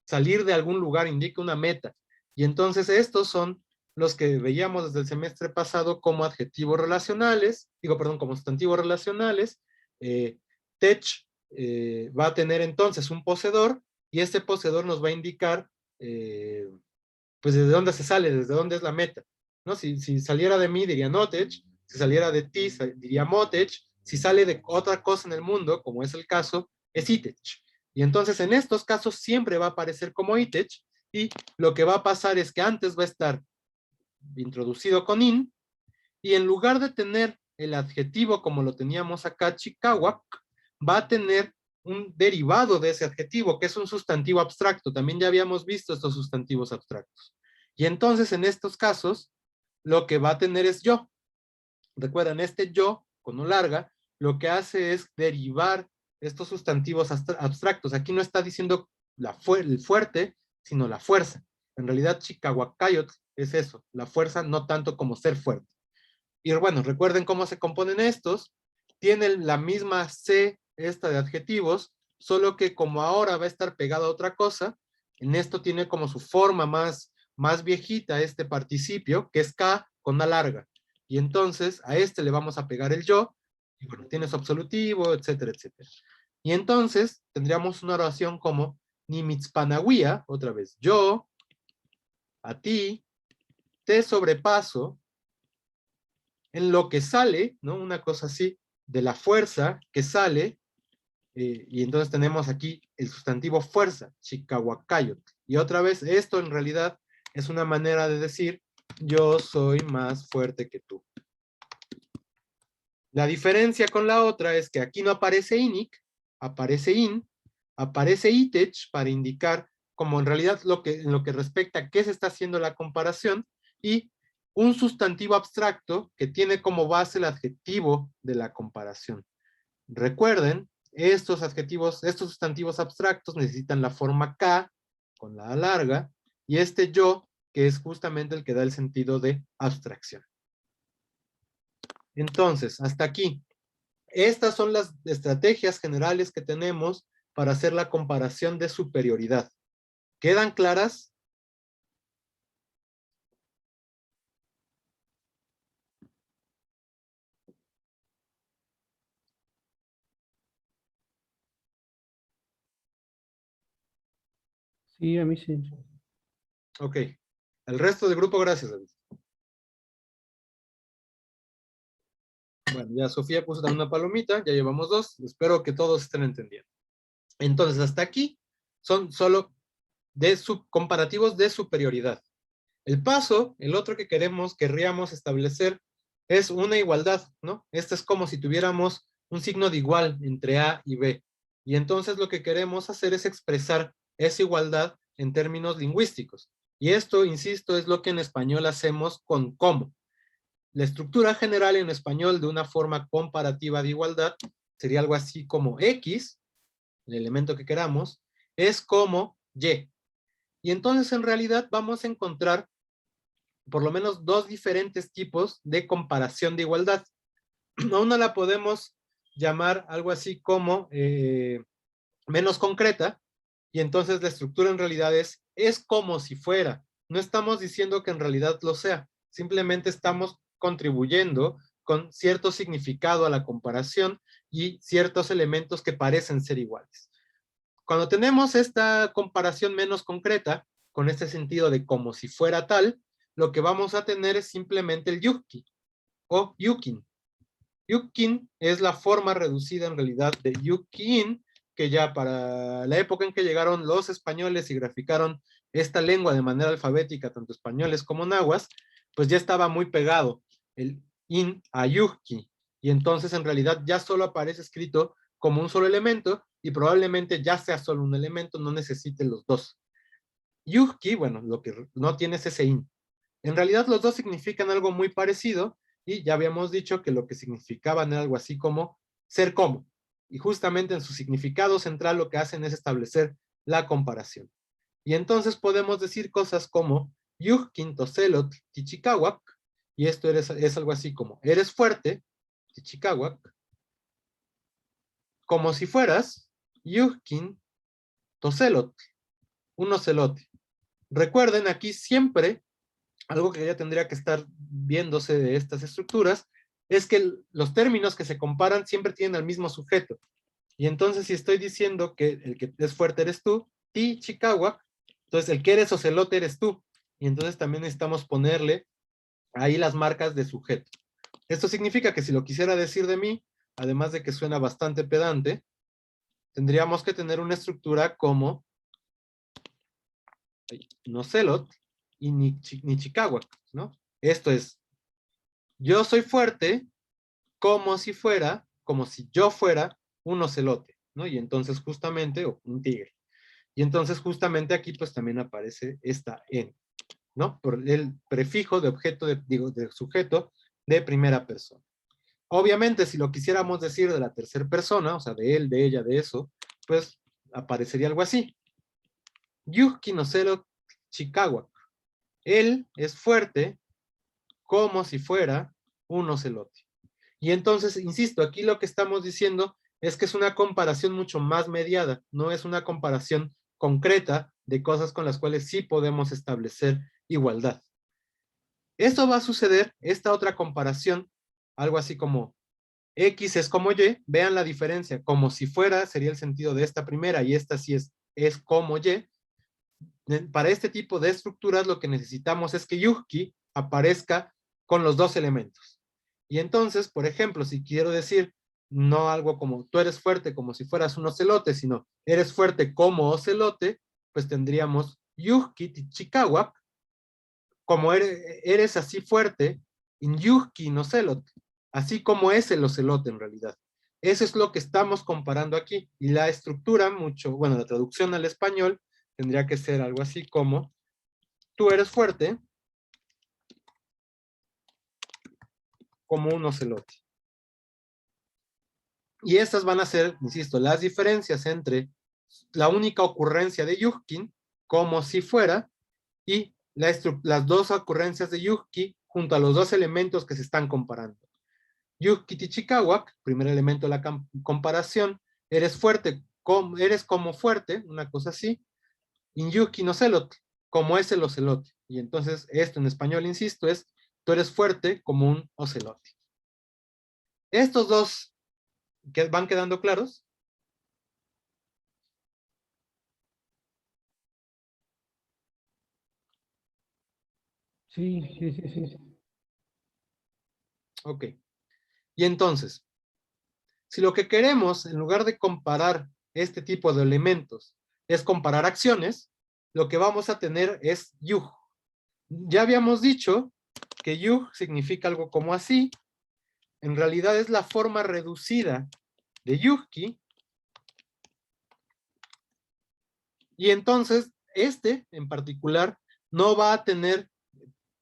salir de algún lugar, indica una meta. Y entonces estos son los que veíamos desde el semestre pasado como adjetivos relacionales, como sustantivos relacionales. Tech va a tener entonces un poseedor, y este poseedor nos va a indicar pues desde dónde se sale, desde dónde es la meta, ¿no? Si saliera de mí diría notech, si saliera de ti diría motech, si sale de otra cosa en el mundo, como es el caso, es itech. Y entonces en estos casos siempre va a aparecer como itech, y lo que va a pasar es que antes va a estar introducido con in, y en lugar de tener el adjetivo como lo teníamos acá, chikawak, va a tener un derivado de ese adjetivo, que es un sustantivo abstracto. También ya habíamos visto estos sustantivos abstractos. Y entonces en estos casos, lo que va a tener es yo. Recuerden, este yo, con O larga, lo que hace es derivar estos sustantivos abstractos. Aquí no está diciendo el fuerte, sino la fuerza. En realidad, Chicahuacayot es eso, la fuerza, no tanto como ser fuerte. Y bueno, recuerden cómo se componen estos. Tienen la misma C, esta de adjetivos, solo que como ahora va a estar pegado a otra cosa, en esto tiene como su forma más viejita este participio, que es K con A larga. Y entonces a este le vamos a pegar el yo, y bueno, tiene su absolutivo, etcétera, etcétera. Y entonces tendríamos una oración como Nimitzpanahuia, otra vez, yo, a ti, te sobrepaso, en lo que sale, ¿no? Una cosa así, de la fuerza que sale, y entonces tenemos aquí el sustantivo fuerza, chicahuacayot. Y otra vez, esto en realidad es una manera de decir, yo soy más fuerte que tú. La diferencia con la otra es que aquí no aparece inic, aparece in, aparece itech para indicar como en realidad en lo que respecta a qué se está haciendo la comparación, y un sustantivo abstracto que tiene como base el adjetivo de la comparación. Recuerden, estos adjetivos, estos sustantivos abstractos necesitan la forma K con la A larga, y este yo, que es justamente el que da el sentido de abstracción. Entonces, hasta aquí. Estas son las estrategias generales que tenemos para hacer la comparación de superioridad. ¿Quedan claras? Sí, a mí sí. Ok. El resto del grupo, gracias, David. Bueno, ya Sofía puso también una palomita, ya llevamos 2. Espero que todos estén entendiendo. Entonces, hasta aquí son solo comparativos de superioridad. El paso, el otro que querríamos establecer es una igualdad, ¿no? Este es como si tuviéramos un signo de igual entre A y B. Y entonces lo que queremos hacer es expresar esa igualdad en términos lingüísticos. Y esto, insisto, es lo que en español hacemos con cómo. La estructura general en español de una forma comparativa de igualdad sería algo así como X, el elemento que queramos, es como Y. Y entonces en realidad vamos a encontrar por lo menos 2 diferentes tipos de comparación de igualdad. Una la podemos llamar algo así como menos concreta, y entonces la estructura en realidad es como si fuera. No estamos diciendo que en realidad lo sea, simplemente estamos contribuyendo con cierto significado a la comparación y ciertos elementos que parecen ser iguales. Cuando tenemos esta comparación menos concreta, con este sentido de como si fuera tal, lo que vamos a tener es simplemente el yuki o yukin. Yukin es la forma reducida en realidad de yukin, que ya para la época en que llegaron los españoles y graficaron esta lengua de manera alfabética, tanto españoles como nahuas, pues ya estaba muy pegado el in a yuki, y entonces en realidad ya solo aparece escrito como un solo elemento, y probablemente ya sea solo un elemento, no necesite los dos. Yuhki, bueno, lo que no tiene es ese in. En realidad los dos significan algo muy parecido y ya habíamos dicho que lo que significaban era algo así como ser como. Y justamente en su significado central lo que hacen es establecer la comparación. Y entonces podemos decir cosas como Yuhkin toselot tichikawak, y esto es algo así como eres fuerte, tichikawak, como si fueras Yuhkin toselot, un ocelote. Recuerden aquí siempre algo que ya tendría que estar viéndose de estas estructuras, es que los términos que se comparan siempre tienen el mismo sujeto. Y entonces si estoy diciendo que el que es fuerte eres tú, ti, Chicago, entonces el que eres ocelote eres tú. Y entonces también necesitamos ponerle ahí las marcas de sujeto. Esto significa que si lo quisiera decir de mí, además de que suena bastante pedante, tendríamos que tener una estructura como nocelot y Chicago, ¿no? Esto es, yo soy fuerte como si yo fuera un ocelote, ¿no? Y entonces justamente, o un tigre. Y entonces justamente aquí pues también aparece esta N, ¿no? Por el prefijo de objeto, de sujeto de primera persona. Obviamente si lo quisiéramos decir de la tercera persona, o sea, de él, de ella, de eso, pues aparecería algo así. Yuki no cero Chicago. Él es fuerte como si fuera un ocelote. Y entonces, insisto, aquí lo que estamos diciendo es que es una comparación mucho más mediada, no es una comparación concreta de cosas con las cuales sí podemos establecer igualdad. Esto va a suceder, esta otra comparación, algo así como X es como Y, vean la diferencia, como si fuera, sería el sentido de esta primera, y esta sí es como Y. Para este tipo de estructuras lo que necesitamos es que Yuhki aparezca con los dos elementos. Y entonces, por ejemplo, si quiero decir no algo como tú eres fuerte como si fueras un ocelote, sino eres fuerte como ocelote, pues tendríamos Yuhki Tichikawak, como eres así fuerte, in Yuhki no ocelote, así como es el ocelote en realidad. Eso es lo que estamos comparando aquí. Y la estructura, bueno, la traducción al español tendría que ser algo así como tú eres fuerte como un ocelote. Y estas van a ser, insisto, las diferencias entre la única ocurrencia de Yuhkin, como si fuera, y las dos ocurrencias de Yuhki junto a los dos elementos que se están comparando. Yuhki Tichikawak, primer elemento de la comparación, eres fuerte, eres como fuerte, una cosa así, in Yuhki no ocelote, como es el ocelote. Y entonces esto en español, insisto, es tú eres fuerte como un ocelote. Estos dos que van quedando claros. Sí, sí, sí, sí. Ok. Y entonces, si lo que queremos, en lugar de comparar este tipo de elementos, es comparar acciones, lo que vamos a tener es yuj. Ya habíamos dicho que yuj significa algo como así. En realidad es la forma reducida de yujki. Y entonces, este en particular no va a tener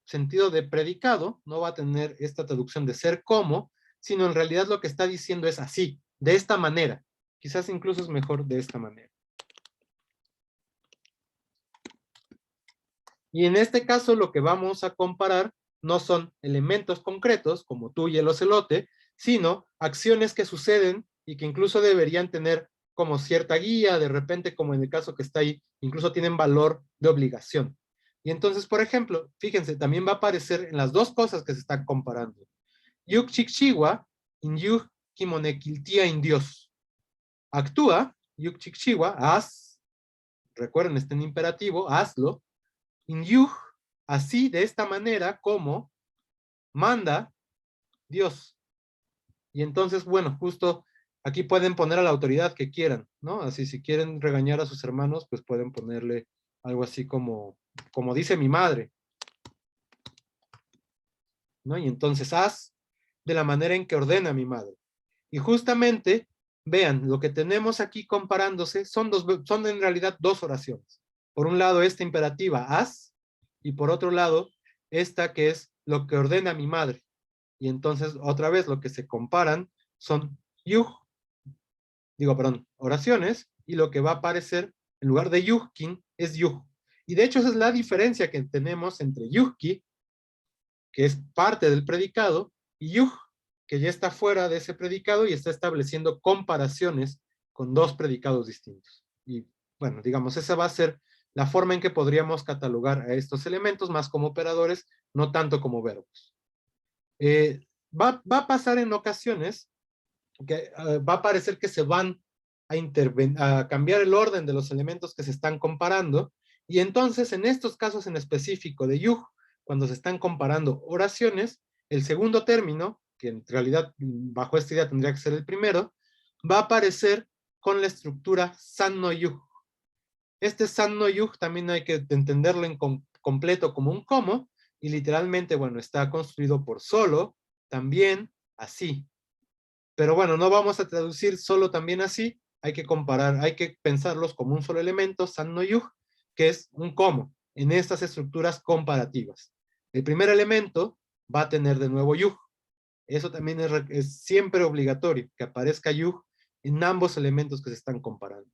sentido de predicado, no va a tener esta traducción de ser como, sino en realidad lo que está diciendo es así, de esta manera. Quizás incluso es mejor de esta manera. Y en este caso lo que vamos a comparar no son elementos concretos, como tú y el ocelote, sino acciones que suceden y que incluso deberían tener como cierta guía, de repente como en el caso que está ahí, incluso tienen valor de obligación. Y entonces, por ejemplo, fíjense, también va a aparecer en las dos cosas que se están comparando. Yuk Chikchiwa, in Yuk Kimonekiltia in Dios. Actúa, Yuk Chikchiwa, haz, recuerden, está en imperativo, hazlo, in Yuk, así, de esta manera, como manda Dios. Y entonces, bueno, justo aquí pueden poner a la autoridad que quieran, ¿no? Así, si quieren regañar a sus hermanos, pues pueden ponerle algo así como dice mi madre, ¿no? Y entonces haz de la manera en que ordena mi madre. Y justamente, vean, lo que tenemos aquí comparándose son en realidad dos oraciones. Por un lado, esta imperativa haz, y por otro lado, esta que es lo que ordena mi madre. Y entonces, otra vez, lo que se comparan son oraciones, y lo que va a aparecer en lugar de yuhkin es yuh. Y de hecho esa es la diferencia que tenemos entre yuhki, que es parte del predicado, y yuh, que ya está fuera de ese predicado y está estableciendo comparaciones con dos predicados distintos. Y bueno, digamos, esa va a ser la forma en que podríamos catalogar a estos elementos más como operadores, no tanto como verbos. Va a pasar en ocasiones que va a parecer que se van a cambiar el orden de los elementos que se están comparando, y entonces en estos casos en específico de yuh, cuando se están comparando oraciones, el segundo término, que en realidad bajo esta idea tendría que ser el primero, va a aparecer con la estructura san no yuh. Este san no yuh también hay que entenderlo en completo como un como, y literalmente, bueno, está construido por solo, también, así. Pero bueno, no vamos a traducir solo también así, hay que comparar, hay que pensarlos como un solo elemento, san no yuh, que es un como, en estas estructuras comparativas. El primer elemento va a tener de nuevo yuh. Eso también es siempre obligatorio, que aparezca yuh en ambos elementos que se están comparando.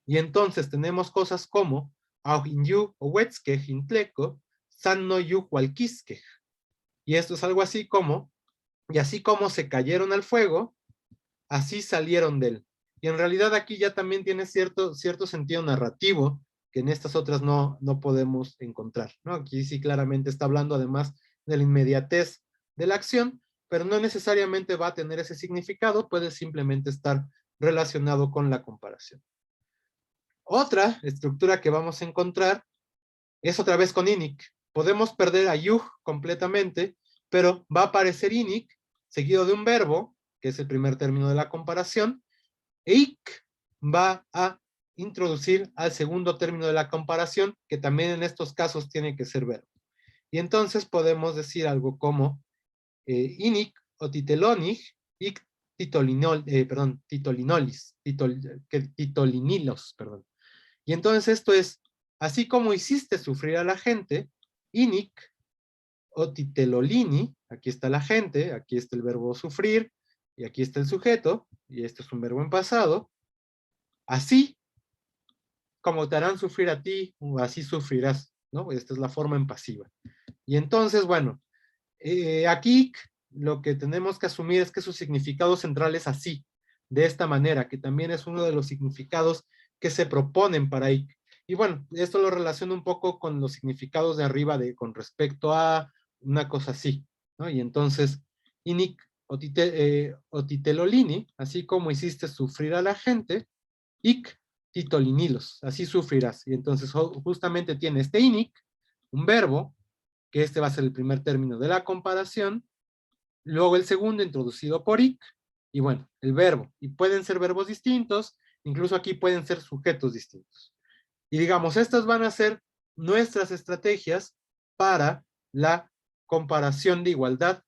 Y entonces tenemos cosas como auhin yuh o wetzkej intleco, san no yuh walkiskej. Y esto es algo así como, y así como se cayeron al fuego, así salieron de él. Y en realidad aquí ya también tiene cierto sentido narrativo que en estas otras no podemos encontrar, ¿no? Aquí sí claramente está hablando además de la inmediatez de la acción, pero no necesariamente va a tener ese significado, puede simplemente estar relacionado con la comparación. Otra estructura que vamos a encontrar es otra vez con inik. Podemos perder a yuh completamente, pero va a aparecer inik seguido de un verbo, que es el primer término de la comparación, e ik va a introducir al segundo término de la comparación, que también en estos casos tiene que ser verbo. Y entonces podemos decir algo como inik o titelonij, ik titolinilos, perdón. Y entonces esto es, así como hiciste sufrir a la gente, inik o titelolini, aquí está la gente, aquí está el verbo sufrir, y aquí está el sujeto, y este es un verbo en pasado, así como te harán sufrir a ti, así sufrirás, ¿no? Esta es la forma en pasiva. Y entonces, bueno, aquí lo que tenemos que asumir es que su significado central es así, de esta manera, que también es uno de los significados que se proponen para ik. Y bueno, esto lo relaciona un poco con los significados de arriba con respecto a una cosa así, ¿no? Y entonces, inik o titelolini, así como hiciste sufrir a la gente, ik titolinilos, así sufrirás. Y entonces justamente tiene este inik, un verbo, que este va a ser el primer término de la comparación, luego el segundo introducido por ik, y bueno, el verbo. Y pueden ser verbos distintos, incluso aquí pueden ser sujetos distintos. Y digamos, estas van a ser nuestras estrategias para la comparación de igualdad,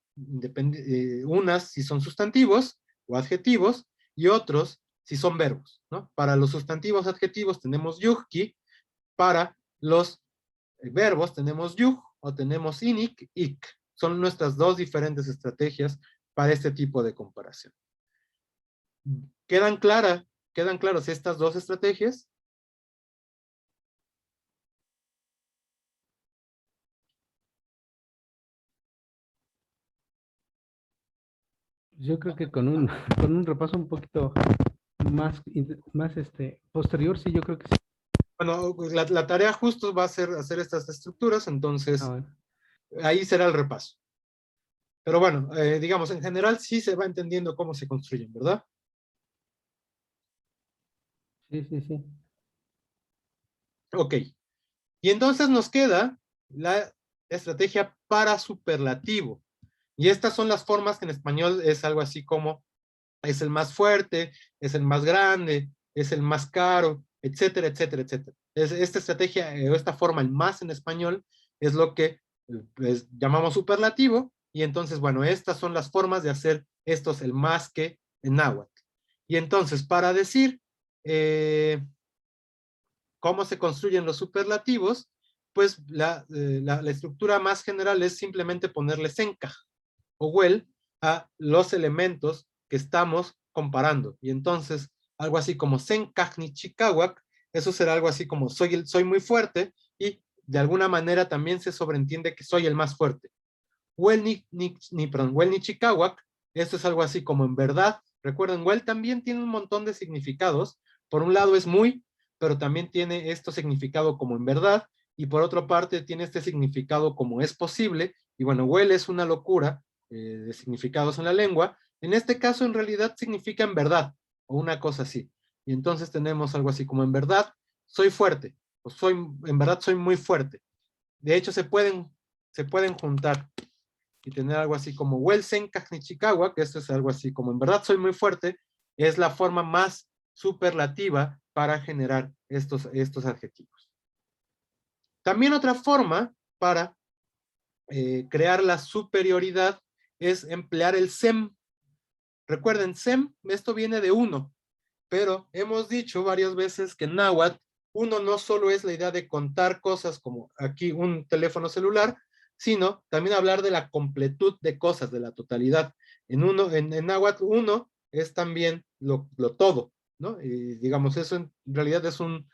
unas si son sustantivos o adjetivos, y otros si son verbos, ¿no? Para los sustantivos adjetivos tenemos yuhki, para los verbos tenemos yuh o tenemos inik, ik. Son nuestras dos diferentes estrategias para este tipo de comparación. ¿Quedan claras estas dos estrategias? Yo creo que con un, con un repaso un poquito más posterior, sí, yo creo que sí. Bueno, pues la tarea justo va a ser hacer estas estructuras, entonces Bueno. ahí será el repaso. Pero bueno, digamos, en general sí se va entendiendo cómo se construyen, ¿verdad? Sí, sí, sí. Ok. Y entonces nos queda la estrategia para superlativo. Y estas son las formas que en español es algo así como es el más fuerte, es el más grande, es el más caro, etcétera, etcétera, etcétera. Esta estrategia o esta forma, el más en español, es lo que llamamos superlativo, y entonces, bueno, estas son las formas de hacer estos el más que en náhuatl. Y entonces, para decir cómo se construyen los superlativos, pues la estructura más general es simplemente ponerle senkaj o well a los elementos que estamos comparando. Y entonces, algo así como senkaj ni chikawak, eso será algo así como soy muy fuerte, y de alguna manera también se sobreentiende que soy el más fuerte. Well ni chikawak, esto es algo así como en verdad. Recuerden, well también tiene un montón de significados. Por un lado es muy, pero también tiene esto significado como en verdad, y por otra parte tiene este significado como es posible, y bueno, well es una locura de significados en la lengua. En este caso en realidad significa en verdad, o una cosa así. Y entonces tenemos algo así como en verdad soy fuerte, o en verdad soy muy fuerte. De hecho se pueden juntar y tener algo así como Welsen Kajnichikawa, que esto es algo así como en verdad soy muy fuerte, es la forma más superlativa para generar estos adjetivos. También otra forma para crear la superioridad es emplear el sem. Recuerden, sem, esto viene de uno, pero hemos dicho varias veces que en náhuatl, uno no solo es la idea de contar cosas como aquí un teléfono celular, sino también hablar de la completud de cosas, de la totalidad. En náhuatl, uno es también lo todo, ¿no? Y digamos, eso en realidad es un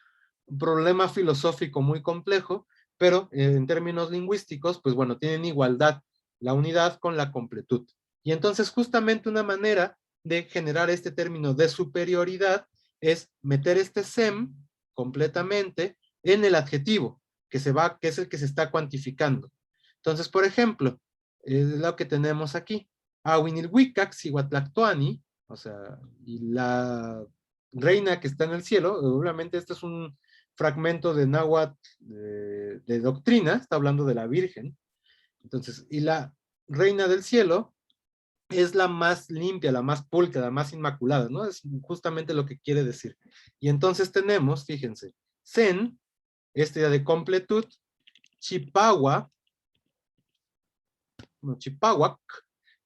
problema filosófico muy complejo, pero en términos lingüísticos, pues bueno, tienen igualdad la unidad con la completud. Y entonces justamente una manera de generar este término de superioridad es meter este sem completamente en el adjetivo, que es el que se está cuantificando. Entonces, por ejemplo, es lo que tenemos aquí. Awinilhuicac Cihuatlactoani, o sea, y la reina que está en el cielo, obviamente este es un fragmento de náhuatl de doctrina, está hablando de la Virgen. Entonces, y la reina del cielo es la más limpia, la más pulcra, la más inmaculada, ¿no? Es justamente lo que quiere decir. Y entonces tenemos, fíjense, Zen, esta idea de completud, Chipawa, no, Chipawak,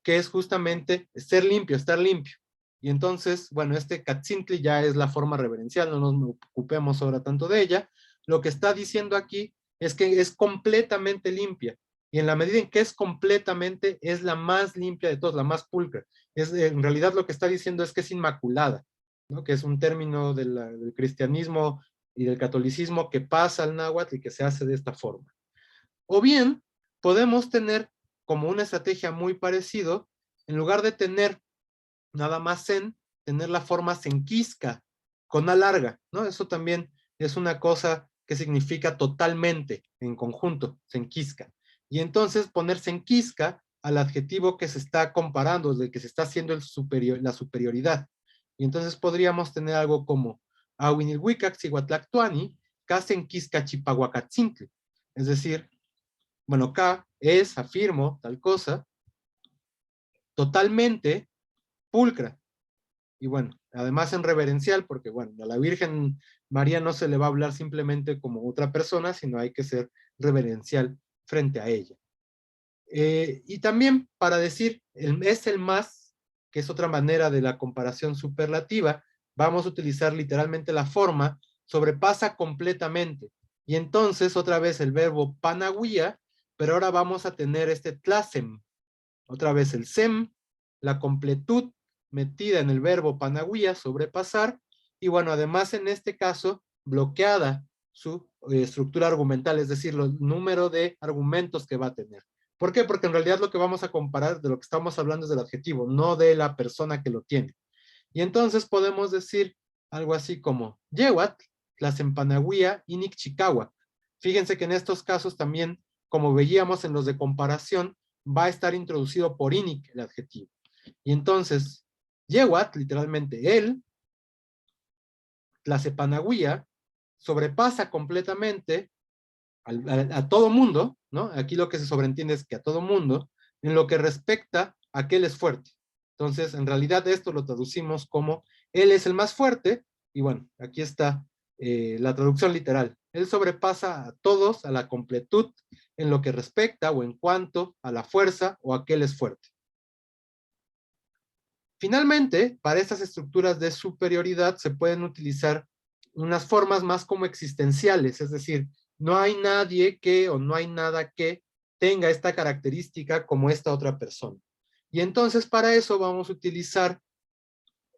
que es justamente ser limpio, estar limpio. Y entonces, bueno, este Katzintli ya es la forma reverencial, no nos ocupemos ahora tanto de ella. Lo que está diciendo aquí es que es completamente limpia. Y en la medida en que es completamente, es la más limpia de todas, la más pulcra. En realidad lo que está diciendo es que es inmaculada, ¿no? Que es un término del cristianismo y del catolicismo que pasa al náhuatl y que se hace de esta forma. O bien, podemos tener como una estrategia muy parecido, en lugar de tener nada más sen, tener la forma senquisca, con A larga, ¿no? Eso también es una cosa que significa totalmente, en conjunto, senquisca. Y entonces poner senquisca al adjetivo que se está comparando, del que se está haciendo la superioridad. Y entonces podríamos tener algo como Awinilhuicac Cihuatlactuani, Casenquisca Chipahuacatzintli. Es decir, bueno, acá es, afirmo, tal cosa, totalmente pulcra. Y bueno, además en reverencial, porque bueno, a la Virgen María no se le va a hablar simplemente como otra persona, sino hay que ser reverencial frente a ella. Y también para decir, es el más, que es otra manera de la comparación superlativa, vamos a utilizar literalmente la forma sobrepasa completamente. Y entonces otra vez el verbo panaguía, pero ahora vamos a tener este tlasem, otra vez el sem, la completud metida en el verbo panaguía, sobrepasar, y bueno, además en este caso, bloqueada su estructura argumental, es decir, el número de argumentos que va a tener. ¿Por qué? Porque en realidad lo que vamos a comparar de lo que estamos hablando es del adjetivo, no de la persona que lo tiene. Y entonces podemos decir algo así como Yewat, Tlasempanagüía, Inik Chicahuac. Fíjense que en estos casos también, como veíamos en los de comparación, va a estar introducido por Inik el adjetivo. Y entonces, Yewat, literalmente él, Tlasepanagüía, sobrepasa completamente a todo mundo, ¿no? Aquí lo que se sobreentiende es que a todo mundo, en lo que respecta a que él es fuerte. Entonces, en realidad esto lo traducimos como él es el más fuerte, y bueno, aquí está la traducción literal. Él sobrepasa a todos a la completud en lo que respecta o en cuanto a la fuerza o a que él es fuerte. Finalmente, para estas estructuras de superioridad se pueden utilizar unas formas más como existenciales, es decir, no hay nadie que o no hay nada que tenga esta característica como esta otra persona. Y entonces para eso vamos a utilizar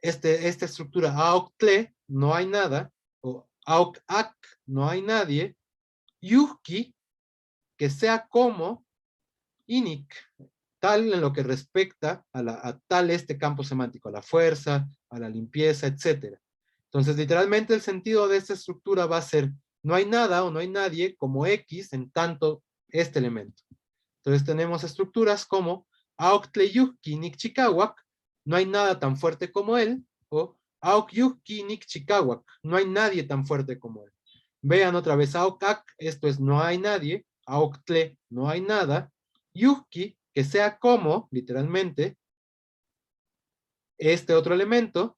esta estructura auktle, no hay nada, o auk-ak, no hay nadie, yuhki, que sea como inik, tal en lo que respecta a tal este campo semántico, a la fuerza, a la limpieza, etc. Entonces, literalmente el sentido de esta estructura va a ser no hay nada o no hay nadie como X en tanto este elemento. Entonces tenemos estructuras como Auktleyuhki Nik Chikawak, no hay nada tan fuerte como él, o Aukyuhki Nik Chikawak, no hay nadie tan fuerte como él. Vean otra vez, Aukak, esto es no hay nadie, Auktle, no hay nada, Yuhki, que sea como, literalmente, este otro elemento,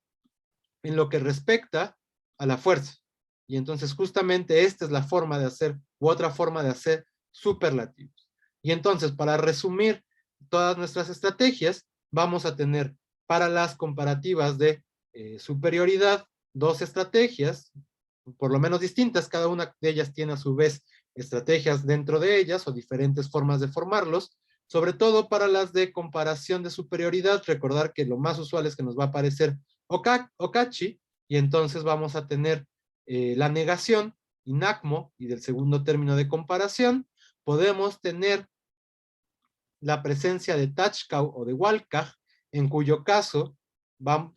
en lo que respecta a la fuerza. Y entonces justamente esta es la forma de hacer, u otra forma de hacer superlativos. Y entonces, para resumir todas nuestras estrategias, vamos a tener para las comparativas de superioridad, dos estrategias, por lo menos distintas, cada una de ellas tiene a su vez estrategias dentro de ellas o diferentes formas de formarlos, sobre todo para las de comparación de superioridad, recordar que lo más usual es que nos va a aparecer Okachi, y entonces vamos a tener la negación, inacmo, y del segundo término de comparación, podemos tener la presencia de Tachkau o de Walkaj, en cuyo caso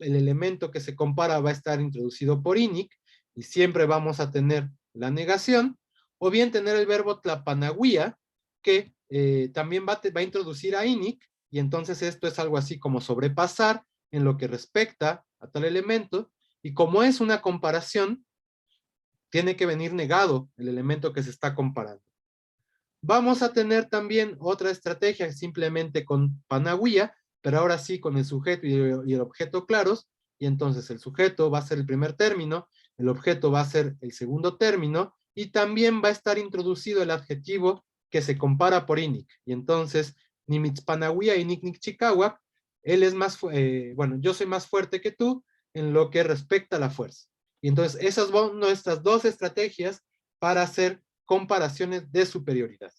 el elemento que se compara va a estar introducido por Inik, y siempre vamos a tener la negación, o bien tener el verbo tlapanahuia, que también va a introducir a Inik, y entonces esto es algo así como sobrepasar en lo que respecta a tal elemento, y como es una comparación, tiene que venir negado el elemento que se está comparando. Vamos a tener también otra estrategia simplemente con Panahuia, pero ahora sí con el sujeto y el objeto claros, y entonces el sujeto va a ser el primer término, el objeto va a ser el segundo término, y también va a estar introducido el adjetivo que se compara por Inik, y entonces Nimitzpanahuia y Niknik Chikawak, él es más, bueno, yo soy más fuerte que tú en lo que respecta a la fuerza. Y entonces esas son nuestras dos estrategias para hacer comparaciones de superioridad.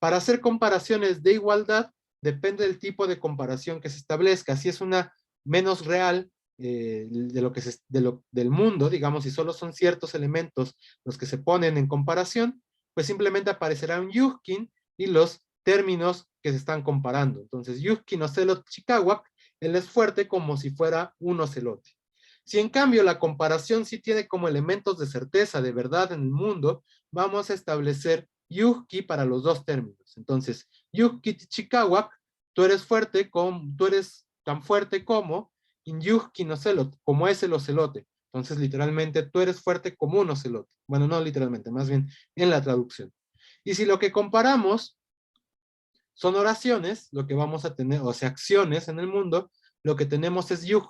Para hacer comparaciones de igualdad, depende del tipo de comparación que se establezca. Si es una menos real de lo que del mundo, digamos, si solo son ciertos elementos los que se ponen en comparación, pues simplemente aparecerá un yuhkin y los términos que se están comparando. Entonces, yuhkin ocelot chikawak, él es fuerte como si fuera un ocelote. Si en cambio la comparación sí tiene como elementos de certeza, de verdad en el mundo, vamos a establecer yuhki para los dos términos. Entonces, yuhki chikawak, tú eres tan fuerte como in yuhki no celot, como es el ocelote. Entonces, literalmente, tú eres fuerte como un ocelote. Bueno, no literalmente, más bien en la traducción. Y si lo que comparamos son oraciones, lo que vamos a tener, o sea, acciones en el mundo, lo que tenemos es yuh,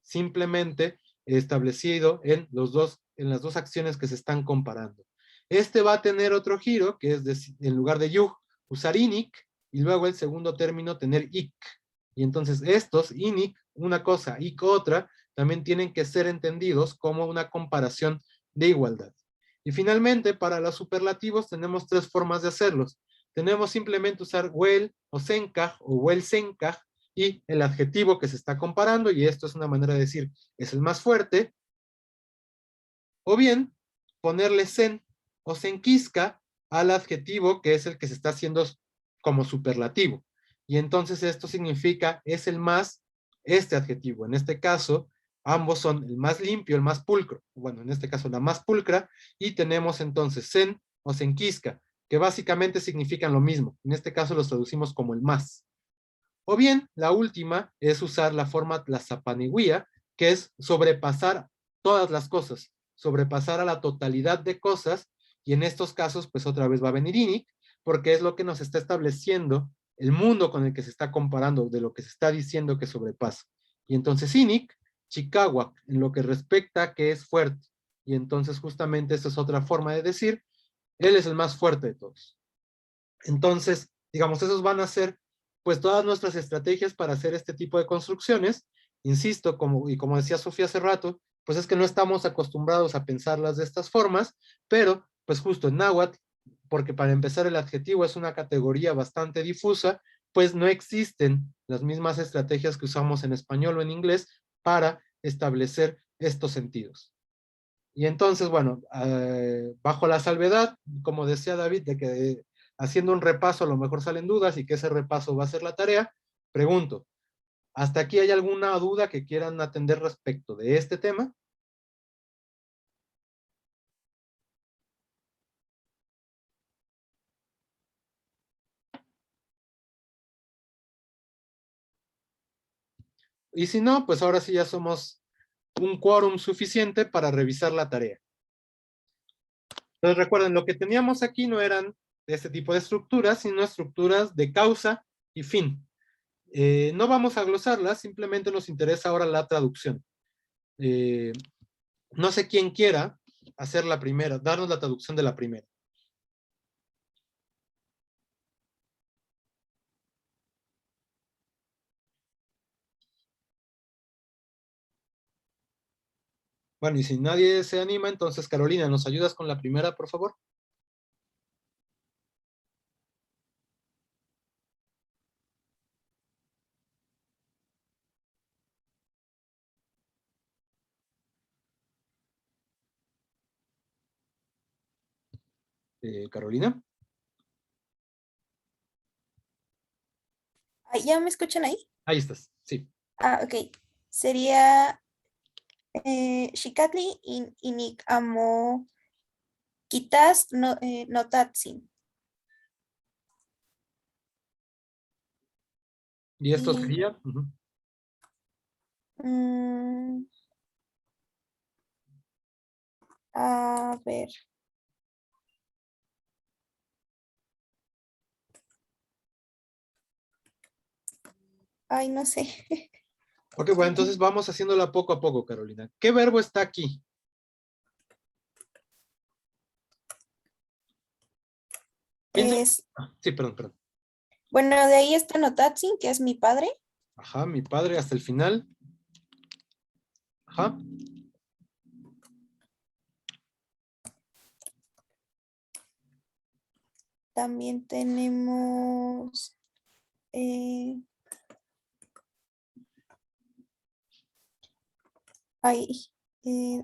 simplemente establecido en las dos acciones que se están comparando. Este va a tener otro giro, que es en lugar de yuh, usar inik, y luego el segundo término tener ik. Y entonces estos, inik, una cosa, ik otra, también tienen que ser entendidos como una comparación de igualdad. Y finalmente, para los superlativos tenemos tres formas de hacerlos. Tenemos simplemente usar wel o senkaj o wel senkaj, y el adjetivo que se está comparando, y esto es una manera de decir, es el más fuerte, o bien ponerle sen o senquisca al adjetivo que es el que se está haciendo como superlativo. Y entonces esto significa, es el más, este adjetivo. En este caso, ambos son el más limpio, el más pulcro. Bueno, en este caso la más pulcra, y tenemos entonces sen o senquisca, que básicamente significan lo mismo. En este caso los traducimos como el más. O bien, la última es usar la forma tlazapaniguía, que es sobrepasar todas las cosas, sobrepasar a la totalidad de cosas, y en estos casos, pues otra vez va a venir Inik, porque es lo que nos está estableciendo el mundo con el que se está comparando, de lo que se está diciendo que sobrepasa. Y entonces Inik, Chikawak, en lo que respecta a que es fuerte. Y entonces justamente esta es otra forma de decir, él es el más fuerte de todos. Entonces, digamos, esos van a ser pues todas nuestras estrategias para hacer este tipo de construcciones. Insisto, como decía Sofía hace rato, pues es que no estamos acostumbrados a pensarlas de estas formas, pero pues justo en náhuatl, porque para empezar el adjetivo es una categoría bastante difusa, pues no existen las mismas estrategias que usamos en español o en inglés para establecer estos sentidos. Y entonces, bueno, bajo la salvedad, como decía David, de que haciendo un repaso a lo mejor salen dudas y que ese repaso va a ser la tarea, pregunto, ¿hasta aquí hay alguna duda que quieran atender respecto de este tema? Y si no, pues ahora sí ya somos un quórum suficiente para revisar la tarea. Entonces recuerden, lo que teníamos aquí no eran de este tipo de estructuras, sino estructuras de causa y fin. No vamos a glosarlas, simplemente nos interesa ahora la traducción. No sé quién quiera hacer la primera, darnos la traducción de la primera. Bueno, y si nadie se anima, entonces Carolina, ¿nos ayudas con la primera, por favor? Carolina. Ah, ¿ya me escuchan ahí? Ahí estás, sí. Ah, ok. Sería Shikatli inik amo kitas no, notatsin. ¿Y esto Y sería? Ujú. mm, a ver. Ay, no sé. Ok, bueno, entonces vamos haciéndola poco a poco, Carolina. ¿Qué verbo está aquí? Piensen. Es, Sí, perdón, perdón. bueno, de ahí está Notatsin, que es mi padre. Ajá, mi padre hasta el final. Ajá. También tenemos ay, eh,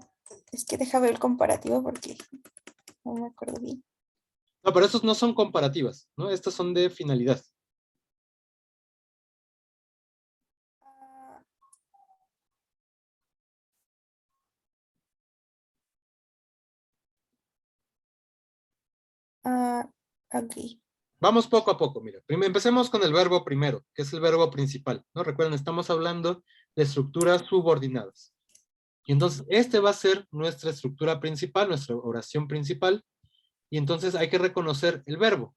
es que deja ver el comparativo porque no me acuerdo bien. No, pero estos no son comparativas, ¿no? Estas son de finalidad. Ah, ok. Vamos poco a poco, mira. Empecemos con el verbo primero, que es el verbo principal, ¿no? Recuerden, estamos hablando de estructuras subordinadas. Y entonces, este va a ser nuestra estructura principal, nuestra oración principal. Y entonces hay que reconocer el verbo.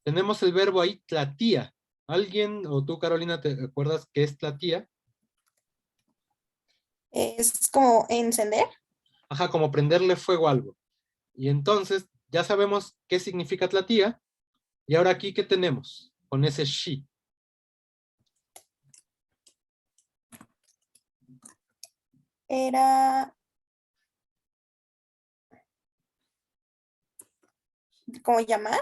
Tenemos el verbo ahí, tlatía. ¿Alguien o tú, Carolina, te acuerdas qué es tlatía? Es como encender. Ajá, como prenderle fuego a algo. Y entonces, ya sabemos qué significa tlatía. Y ahora aquí, ¿qué tenemos? Con ese shi. Era como llamar.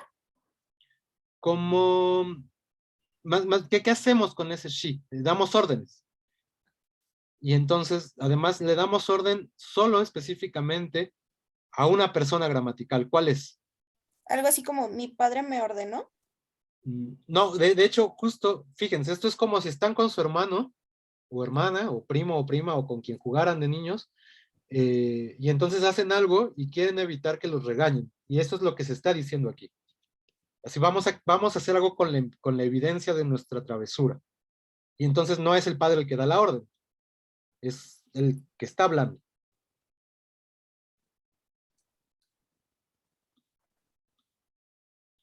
Como, ¿qué hacemos con ese shi? Le damos órdenes. Y entonces, además, le damos orden solo específicamente a una persona gramatical. ¿Cuál es? Algo así como mi padre me ordenó. No, de hecho, justo, fíjense, esto es como si están con su hermano, o hermana, o primo, o prima, o con quien jugaran de niños, y entonces hacen algo y quieren evitar que los regañen. Y esto es lo que se está diciendo aquí. Así vamos a hacer algo con la evidencia de nuestra travesura. Y entonces no es el padre el que da la orden, es el que está hablando.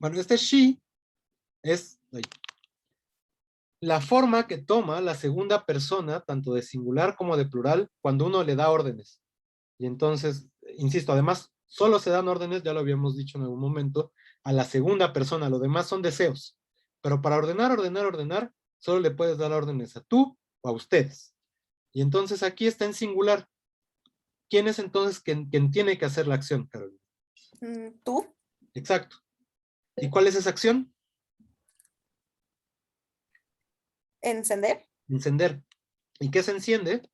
Bueno, este she es la forma que toma la segunda persona, tanto de singular como de plural, cuando uno le da órdenes. Y entonces, insisto, además, solo se dan órdenes, ya lo habíamos dicho en algún momento, a la segunda persona, lo demás son deseos. Pero para ordenar, solo le puedes dar órdenes a tú o a ustedes. Y entonces aquí está en singular. ¿quién es entonces quien tiene que hacer la acción, Carolina? ¿Tú? Exacto. ¿Y cuál es esa acción? ¿Encender? Encender. ¿Y qué se enciende?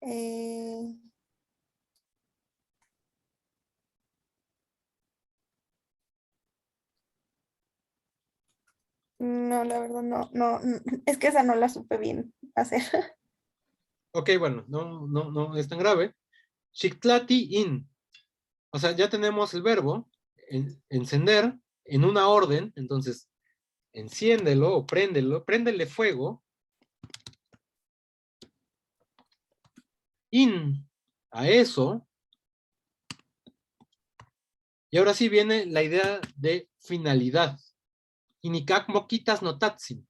Eh, no, la verdad no, es que esa no la supe bien hacer. Ok, bueno, no es tan grave. Xitlati in. O sea, ya tenemos el verbo encender en una orden, entonces enciéndelo o préndele fuego. In a eso. Y ahora sí viene la idea de finalidad. Inikak mokitas notatsin.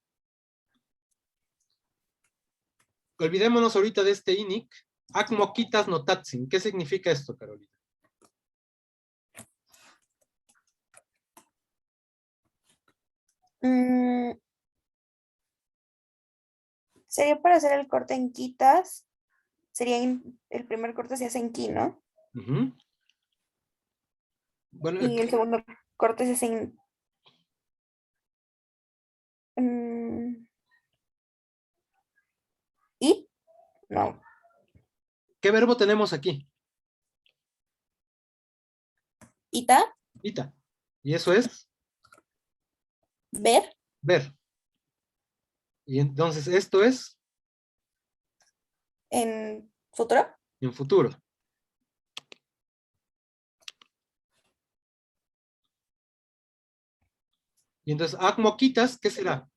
Olvidémonos ahorita de este inik. Ak mokitas notatsin. ¿Qué significa esto, Carolina? Mm, sería para hacer el corte en quitas. El primer corte se hace en ki, ¿no? Ujú. Bueno, Y el segundo corte se hace en... mm, ¿y? No. ¿qué verbo tenemos aquí? ¿Ita? Ita. Y eso es ¿Ver? ver. Y entonces esto es ¿En futuro? en futuro. Y entonces, ak mokitas, ¿qué será?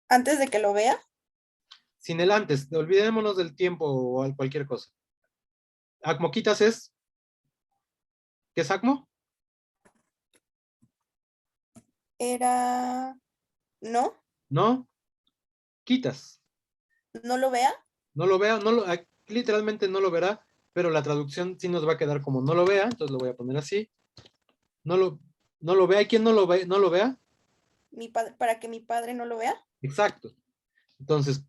¿Antes de que lo vea? Sin el antes. Olvidémonos del tiempo o cualquier cosa. Ak mokitas es, ¿qué es acmo? Era... ¿No? No, quitas. ¿No lo vea? No lo vea, literalmente no lo verá, pero la traducción sí nos va a quedar como no lo vea, entonces lo voy a poner así. No lo, no lo vea, ¿y quién no lo vea? Para que mi padre no lo vea. Exacto. Entonces,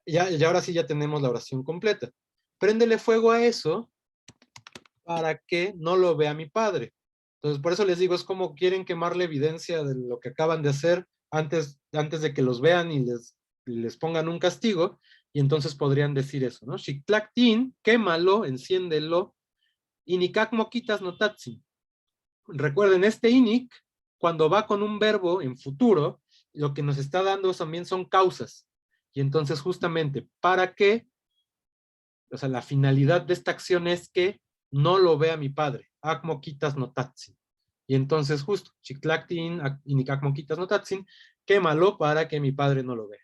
ya ahora sí ya tenemos la oración completa. Préndele fuego a eso para que no lo vea mi padre. Entonces, por eso les digo, es como quieren quemar la evidencia de lo que acaban de hacer antes de que los vean y les pongan un castigo, y entonces podrían decir eso, ¿no? Xitlactin, quémalo, enciéndelo, inikak mokitas notatsin. Recuerden, este inik, cuando va con un verbo en futuro, lo que nos está dando también son causas. Y entonces, justamente, ¿para qué? O sea, la finalidad de esta acción es que no lo vea mi padre. Ak mokitas notatsin. Y entonces, justo, Xitlactin, inikak mokitas notatsin, quémalo para que mi padre no lo vea.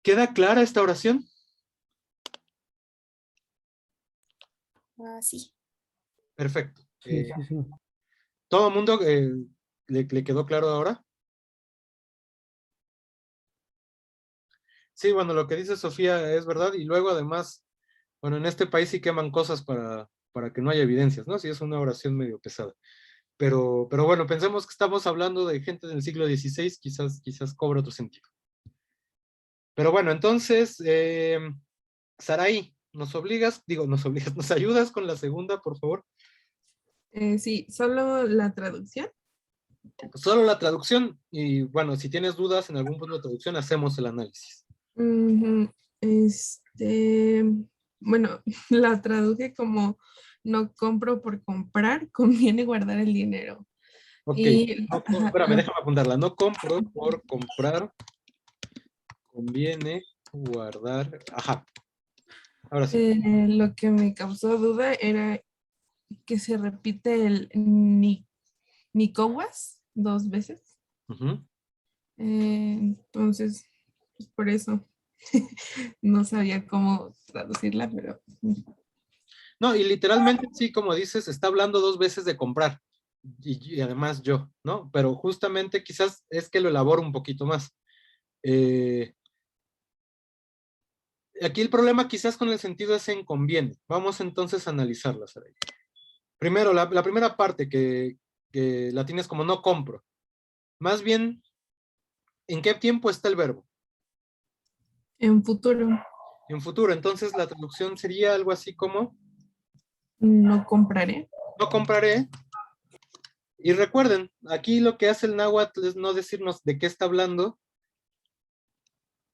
¿Queda clara esta oración? Ah, sí. Perfecto. Sí, sí, sí. ¿Todo el mundo le quedó claro ahora? Sí, bueno, lo que dice Sofía es verdad, y luego además, bueno, en este país sí queman cosas para que no haya evidencias, ¿no? Sí, es una oración medio pesada. Pero bueno, pensemos que estamos hablando de gente del siglo XVI, quizás cobra otro sentido. Pero bueno, entonces, Saraí, nos ayudas con la segunda, por favor. Sí, solo la traducción. Solo la traducción, y bueno, si tienes dudas en algún punto de traducción, hacemos el análisis. Ujú. Bueno, la traduje como no compro por comprar, conviene guardar el dinero. Ok, Y ajá, espérame, déjame apuntarla. No compro por comprar, conviene guardar. Ajá, ahora sí. lo que me causó duda era que se repite el Nicowas 2 veces. Ujú. Entonces, pues por eso no sabía cómo traducirla, pero No, y literalmente, sí, como dices, está hablando dos veces de comprar. Y además yo, ¿no? Pero justamente quizás es que lo elaboro un poquito más. Eh, Aquí el problema quizás con el sentido es en conviene. Vamos entonces a analizarla, Saray. Primero, la primera parte que la tienes como no compro. Más bien, ¿En qué tiempo está el verbo? En futuro, En futuro. Entonces la traducción sería algo así como, no compraré. no compraré. Y recuerden, aquí lo que hace el náhuatl es no decirnos de qué está hablando,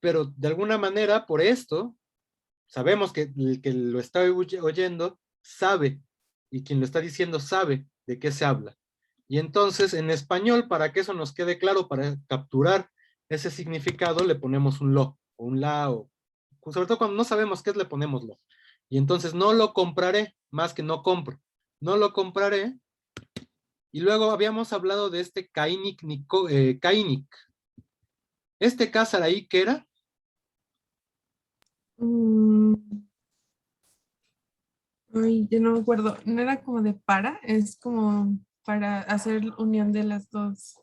pero de alguna manera, por esto, sabemos que el que lo está oyendo sabe, y quien lo está diciendo sabe de qué se habla. Y entonces, en español, para que eso nos quede claro, para capturar ese significado, le ponemos un lo, o un la, o sobre todo cuando no sabemos qué es, le ponemos lo. Y entonces, no lo compraré, más que no compro. No lo compraré. Y luego habíamos hablado de este Kainik. Este Kasaraí, ¿qué era? Mm, ay, yo no me acuerdo. No era como de para, es como para hacer unión de las dos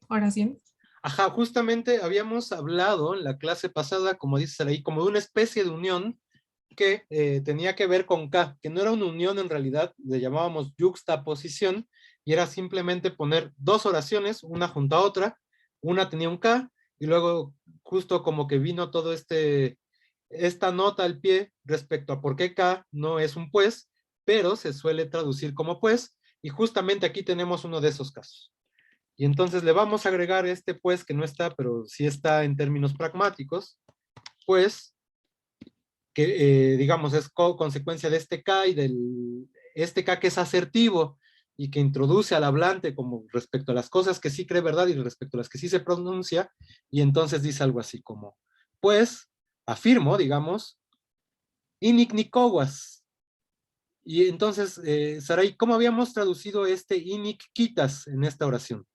oraciones. Ajá, justamente habíamos hablado en la clase pasada, como dice Saraí, como de una especie de unión que tenía que ver con K, que no era una unión en realidad, le llamábamos yuxtaposición, y era simplemente poner dos oraciones, una junto a otra, una tenía un K, y luego justo como que vino todo esta nota al pie respecto a por qué K no es un pues, pero se suele traducir como pues, y justamente aquí tenemos uno de esos casos. Y entonces le vamos a agregar este pues que no está, pero sí está en términos pragmáticos, pues que digamos es consecuencia de este K y del este K que es asertivo y que introduce al hablante como respecto a las cosas que sí cree verdad y respecto a las que sí se pronuncia, y entonces dice algo así como, pues, afirmo, digamos, inicnicoguas. Y entonces, Saray, ¿cómo habíamos traducido este inic quitas en esta oración?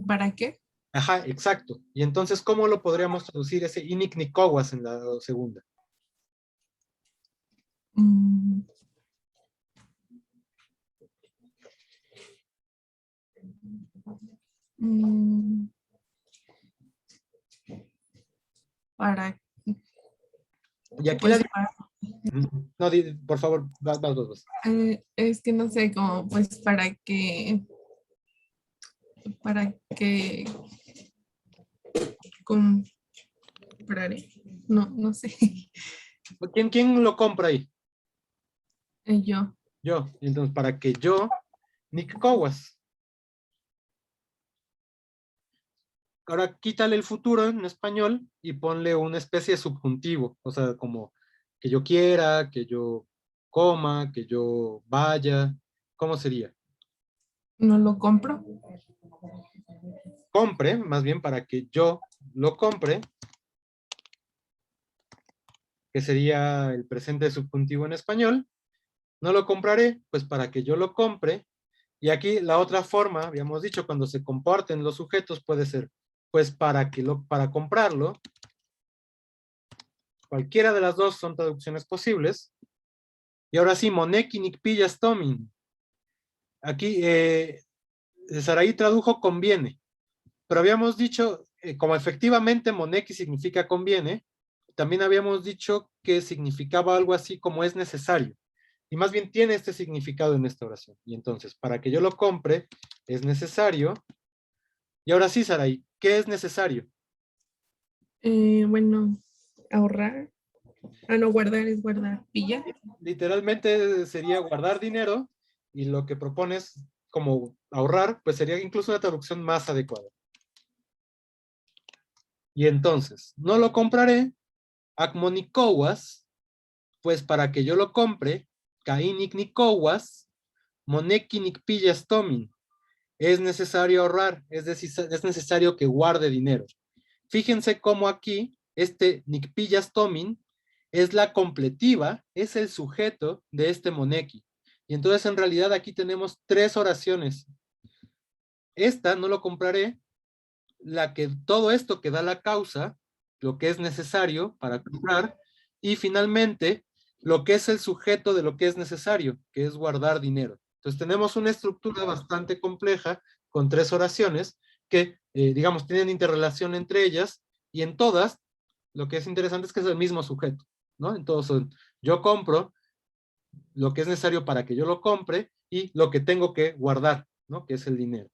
¿Para qué? Ajá, exacto. Y entonces, ¿cómo lo podríamos traducir ese inic nicoguas en la segunda? Mm, mm, para, Y aquí pues, no, por favor, vas. es que no sé, como pues para que compraré. No, no sé. ¿Quién lo compra ahí? Yo. Yo. Y entonces, para que yo, Nick Cowas. Ahora quítale el futuro en español y ponle una especie de subjuntivo. O sea, como que yo quiera, que yo coma, que yo vaya. ¿Cómo sería? No lo compro. Compre, más bien para que yo lo compre, que sería el presente subjuntivo en español. No lo compraré, pues para que yo lo compre. Y aquí la otra forma, habíamos dicho, cuando se comparten los sujetos puede ser, pues para comprarlo. Cualquiera de las dos son traducciones posibles. Y ahora sí, moneki nikpillas tomin. Aquí Saraí tradujo conviene, pero habíamos dicho, como efectivamente moneki significa conviene, también habíamos dicho que significaba algo así como es necesario. Y más bien tiene este significado en esta oración. Y entonces, para que yo lo compre, es necesario. Y ahora sí, Saraí, ¿qué es necesario? Bueno, ahorrar. Ah, no, guardar es guardar. Pilla. Literalmente sería guardar dinero, y lo que propones como ahorrar, pues sería incluso una traducción más adecuada. Y entonces, no lo compraré, akmonikowas, pues para que yo lo compre, kainik nikowas, moneki nikpillas tomin. Es necesario ahorrar, es decir, es necesario que guarde dinero. Fíjense cómo aquí, este nikpillas tomin es la completiva, es el sujeto de este moneki. Y entonces en realidad aquí tenemos tres oraciones. Esta no lo compraré, la que todo esto que da la causa, lo que es necesario para comprar, y finalmente lo que es el sujeto de lo que es necesario, que es guardar dinero. Entonces tenemos una estructura bastante compleja con tres oraciones que, digamos, tienen interrelación entre ellas, y en todas, lo que es interesante es que es el mismo sujeto, ¿no? Entonces, yo compro lo que es necesario para que yo lo compre y lo que tengo que guardar, ¿no? Que es el dinero.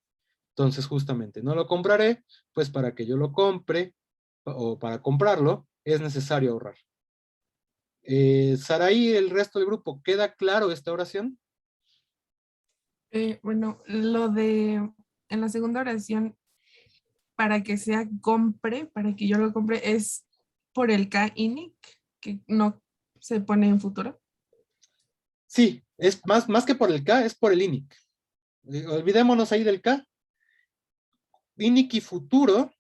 Entonces, justamente, no lo compraré, pues para que yo lo compre, o para comprarlo, es necesario ahorrar. Saraí, el resto del grupo, ¿queda claro esta oración? Bueno, en la segunda oración, para que sea compre, para que yo lo compre, es por el K inic, que no se pone en futuro. Sí, es más que por el K, es por el INIC. Olvidémonos ahí del K. INIC y futuro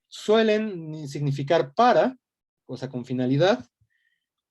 suelen significar para, o sea, con finalidad,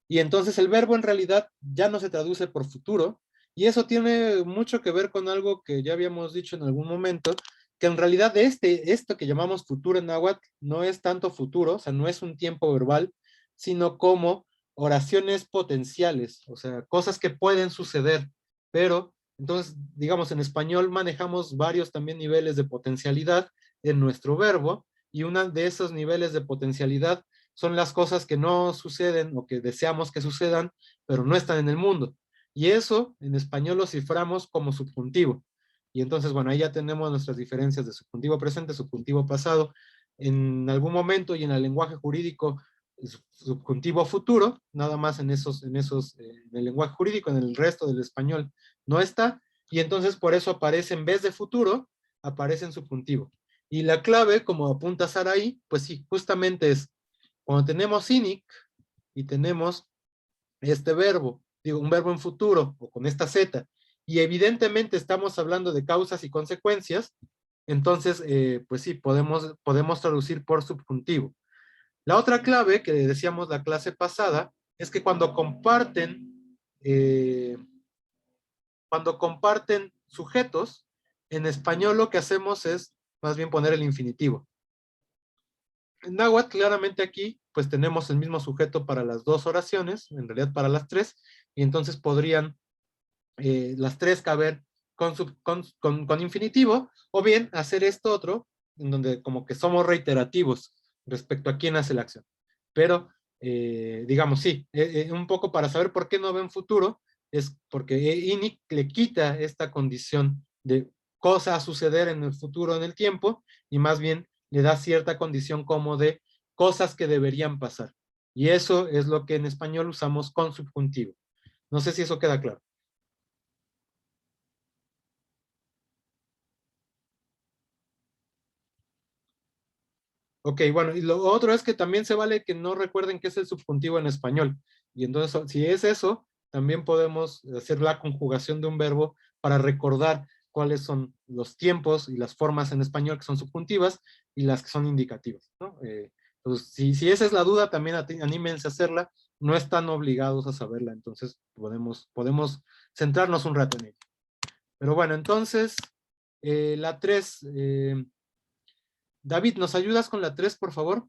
y entonces el verbo en realidad ya no se traduce por futuro, y eso tiene mucho que ver con algo que ya habíamos dicho en algún momento, que en realidad esto que llamamos futuro en náhuatl no es tanto futuro, o sea, no es un tiempo verbal, sino como oraciones potenciales, o sea, cosas que pueden suceder, pero entonces, digamos, en español manejamos varios también niveles de potencialidad en nuestro verbo, y uno de esos niveles de potencialidad son las cosas que no suceden o que deseamos que sucedan, pero no están en el mundo. Y eso en español lo ciframos como subjuntivo. Y entonces, bueno, ahí ya tenemos nuestras diferencias de subjuntivo presente, subjuntivo pasado. En algún momento y en el lenguaje jurídico, subjuntivo futuro, nada más en el lenguaje jurídico, en el resto del español no está. Y entonces por eso aparece en vez de futuro, aparece en subjuntivo. Y la clave, como apunta Saraí, pues sí, justamente es cuando tenemos INIC y tenemos este verbo, digo, un verbo en futuro o con esta Z, y evidentemente estamos hablando de causas y consecuencias, entonces, pues sí, podemos traducir por subjuntivo. La otra clave que decíamos la clase pasada es que cuando comparten sujetos, en español lo que hacemos es más bien poner el infinitivo. En náhuatl, claramente aquí, pues tenemos el mismo sujeto para las dos oraciones, en realidad para las tres, y entonces podrían las tres caber con infinitivo, o bien hacer esto otro, en donde como que somos reiterativos respecto a quién hace la acción. Pero, digamos, sí, un poco para saber por qué no ven futuro, es porque INIC le quita esta condición de cosa a suceder en el futuro, en el tiempo, y más bien le da cierta condición como de cosas que deberían pasar. Y eso es lo que en español usamos con subjuntivo. No sé si eso queda claro. Ok, bueno, y lo otro es que también se vale que no recuerden qué es el subjuntivo en español. Y entonces, si es eso, también podemos hacer la conjugación de un verbo para recordar cuáles son los tiempos y las formas en español que son subjuntivas y las que son indicativas, ¿no? Entonces, si esa es la duda, también anímense a hacerla. No están obligados a saberla, entonces podemos centrarnos un rato en ella. Pero bueno, entonces, la 3. David, ¿nos ayudas con la 3, por favor?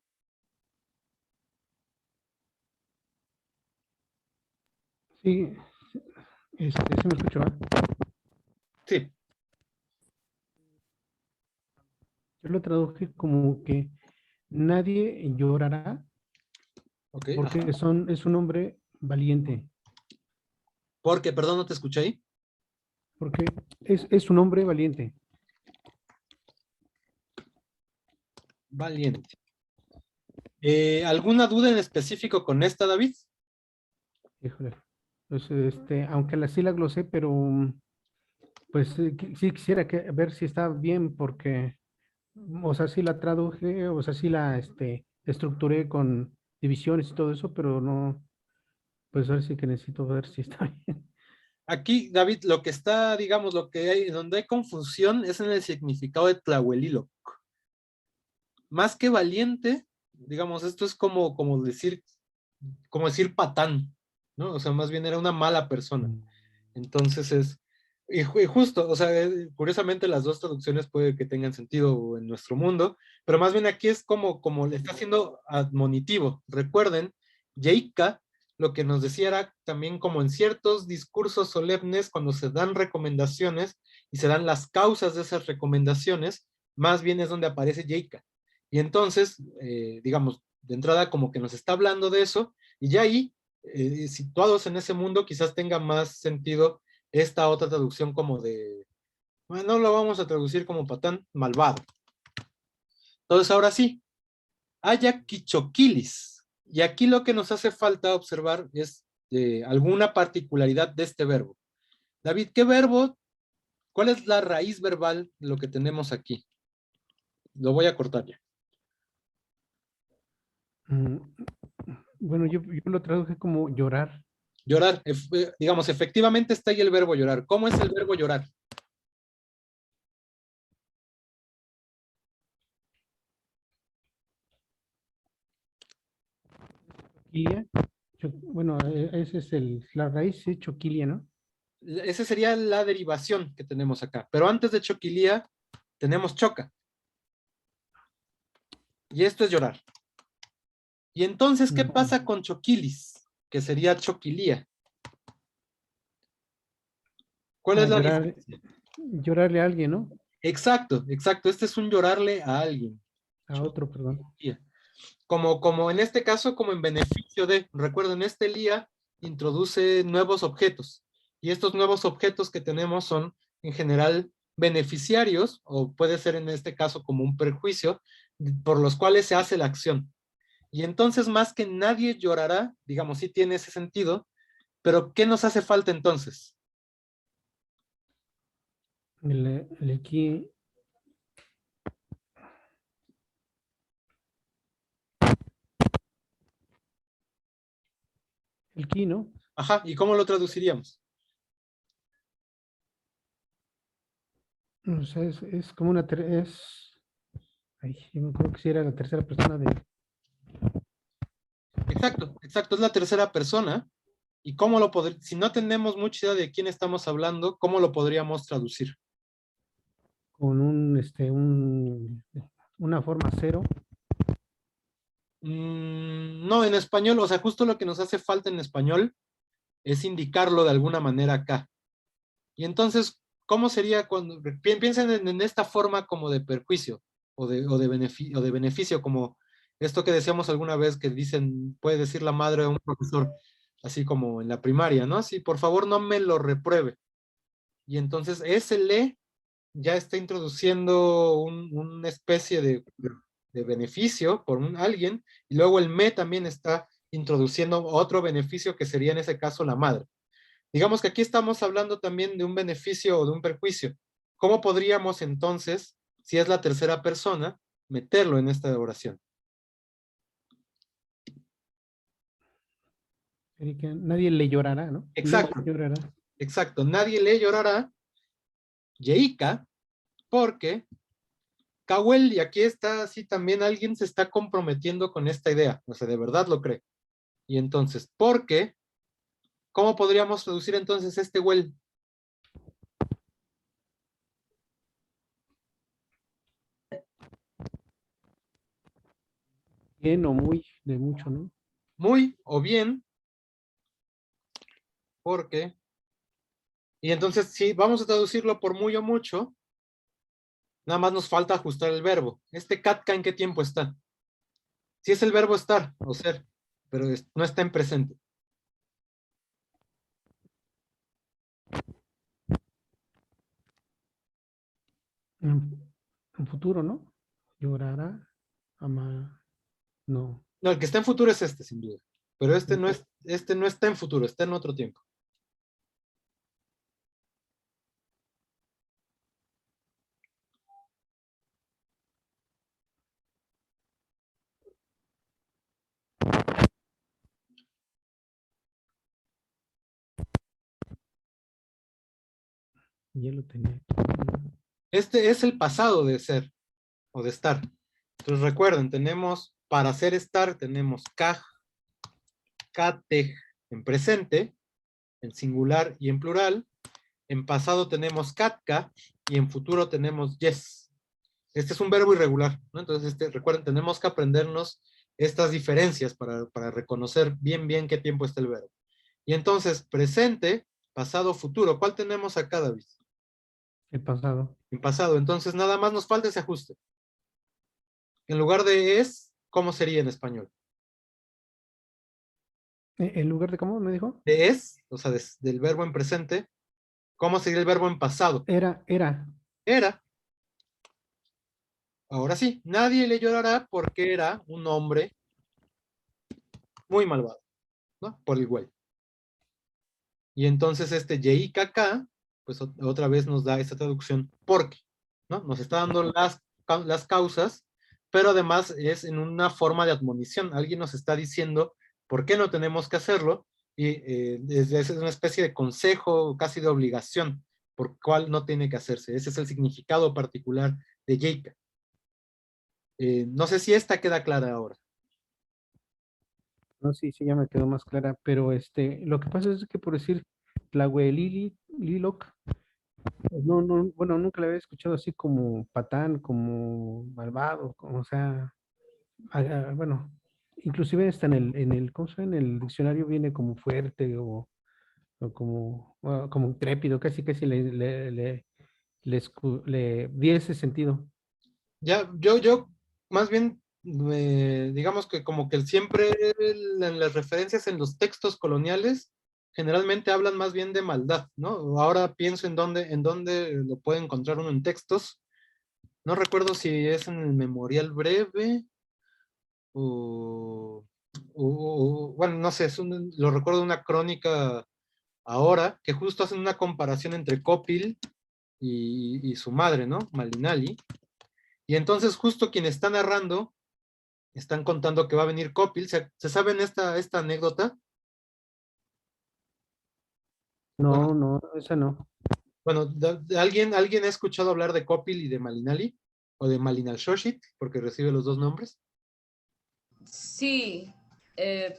Sí, ¿sí me escucho? Sí. Yo lo traduje como que nadie llorará Ok. porque Ajá. es un hombre valiente, Porque, perdón, no te escuché ahí. porque es un hombre valiente. Valiente. ¿Alguna duda en específico con esta, David? Híjole. Pues, aunque sí la glosé, pero pues sí quisiera ver si está bien, porque, o sea, sí la traduje, o sea, sí la estructuré con divisiones y todo eso, pero no, pues ahora sí que necesito ver si está bien. Aquí, David, lo que está, digamos, donde hay confusión es en el significado de Tlahuelilo. Más que valiente, digamos, esto es como decir patán, ¿no? O sea, más bien era una mala persona. Entonces y justo, o sea, curiosamente las dos traducciones puede que tengan sentido en nuestro mundo, pero más bien aquí es como le está haciendo admonitivo. Recuerden, Yeika lo que nos decía era también como en ciertos discursos solemnes, cuando se dan recomendaciones y se dan las causas de esas recomendaciones, más bien es donde aparece Yeika. Y entonces, digamos, de entrada como que nos está hablando de eso, y ya ahí situados en ese mundo, quizás tenga más sentido esta otra traducción como de Bueno, no lo vamos a traducir como patán, malvado. Entonces, ahora sí, ayaquichoquilis. Y aquí lo que nos hace falta observar es alguna particularidad de este verbo. David, ¿qué verbo? ¿Cuál es la raíz verbal de lo que tenemos aquí? Lo voy a cortar ya. Mm, Bueno, yo lo traduje como llorar. Llorar, digamos, efectivamente está ahí el verbo llorar. ¿Cómo es el verbo llorar? Choquilia. Bueno, ese es la raíz, sí, choquilia, ¿no? Esa sería la derivación que tenemos acá. Pero antes de choquilía, tenemos choca. Y esto es llorar. Y entonces, ¿qué pasa con choquilis? Que sería choquilía. ¿Cuál es la diferencia? Llorarle a alguien, ¿no? Exacto, exacto. Este es un llorarle a alguien. A otro, perdón. Como en este caso, como en beneficio de, recuerden, este lía introduce nuevos objetos. Y estos nuevos objetos que tenemos son, en general, beneficiarios, o puede ser en este caso como un perjuicio, por los cuales se hace la acción. Y entonces, más que nadie llorará, digamos, sí tiene ese sentido, pero ¿qué nos hace falta entonces? Aquí. El ki, ¿no? Ajá, ¿y cómo lo traduciríamos? O sea, es como una. Ay, yo me acuerdo que sí era la tercera persona de. Exacto, exacto, es la tercera persona. ¿Y cómo lo podríamos, si no tenemos mucha idea de quién estamos hablando, cómo lo podríamos traducir? Con una forma cero. No, en español, o sea, justo lo que nos hace falta en español es indicarlo de alguna manera acá. Y entonces, ¿cómo sería cuando piensen en esta forma como de perjuicio o de beneficio, como esto que decíamos alguna vez que dicen, puede decir la madre a un profesor, así como en la primaria, ¿no? Así, por favor, no me lo repruebe. Y entonces ese le ya está introduciendo una especie de beneficio por alguien, y luego el me también está introduciendo otro beneficio que sería en ese caso la madre. Digamos que aquí estamos hablando también de un beneficio o de un perjuicio. ¿Cómo podríamos entonces, si es la tercera persona, meterlo en esta oración? Que nadie le llorará, ¿no? Exacto, Le llorará. exacto. Nadie le llorará, Yeika, porque Cowell, y aquí está, así también alguien se está comprometiendo con esta idea, o sea, de verdad lo cree. Y entonces, ¿por qué? ¿Cómo podríamos traducir entonces este well? Bien o muy, de mucho, ¿no? Muy o bien, porque. Y entonces, si vamos a traducirlo por muy o mucho, nada más nos falta ajustar el verbo. ¿Este katka en qué tiempo está? Si es el verbo estar o ser, pero no está en presente. En futuro, ¿no? Llorará, ama, no. No, el que está en futuro es este, sin duda. Pero este no está en futuro, está en otro tiempo. Ya lo tenía aquí. Este es el pasado de ser o de estar. Entonces recuerden, tenemos para ser estar, tenemos kaj, katej en presente, en singular y en plural. En pasado tenemos katka y en futuro tenemos yes. Este es un verbo irregular, ¿no? Entonces, recuerden, tenemos que aprendernos estas diferencias para reconocer bien qué tiempo está el verbo. Y entonces, presente, pasado, futuro. ¿Cuál tenemos acá, David? El pasado. En pasado. Entonces, nada más nos falta ese ajuste. En lugar de es, ¿cómo sería en español? ¿En lugar de cómo me dijo? De es, o sea, del verbo en presente, ¿cómo sería el verbo en pasado? Era. era, ahora sí, nadie le llorará porque era un hombre muy malvado, ¿no? Por el güey. Y entonces este YKK, pues otra vez nos da esta traducción porque, ¿no? Nos está dando las causas, pero además es en una forma de admonición. Alguien nos está diciendo por qué no tenemos que hacerlo y es una especie de consejo, casi de obligación, por cuál no tiene que hacerse. Ese es el significado particular de YKK. No sé si esta queda clara ahora. No, sí, sí, ya me quedó más clara, pero lo que pasa es que por decir Liloc, pues no, no, bueno, nunca la había escuchado así como patán, como malvado, o sea, bueno, inclusive está ¿cómo se llama? En el diccionario viene como fuerte o como intrépido, casi casi le di ese sentido. Ya, yo más bien, digamos que como que siempre las referencias en los textos coloniales generalmente hablan más bien de maldad, ¿no? Ahora pienso en dónde lo puede encontrar uno en textos. No recuerdo si es en el Memorial Breve o, bueno, no sé, lo recuerdo de una crónica ahora que justo hacen una comparación entre Copil y su madre, ¿no? Malinali. Y entonces justo quien está narrando están contando que va a venir Copil. ¿Se saben esta anécdota? Bueno, No, no, esa no. bueno, ¿alguien ha escuchado hablar de Copil y de Malinali? ¿O de Malinalxoxitl? Porque recibe los dos nombres. Sí, sí,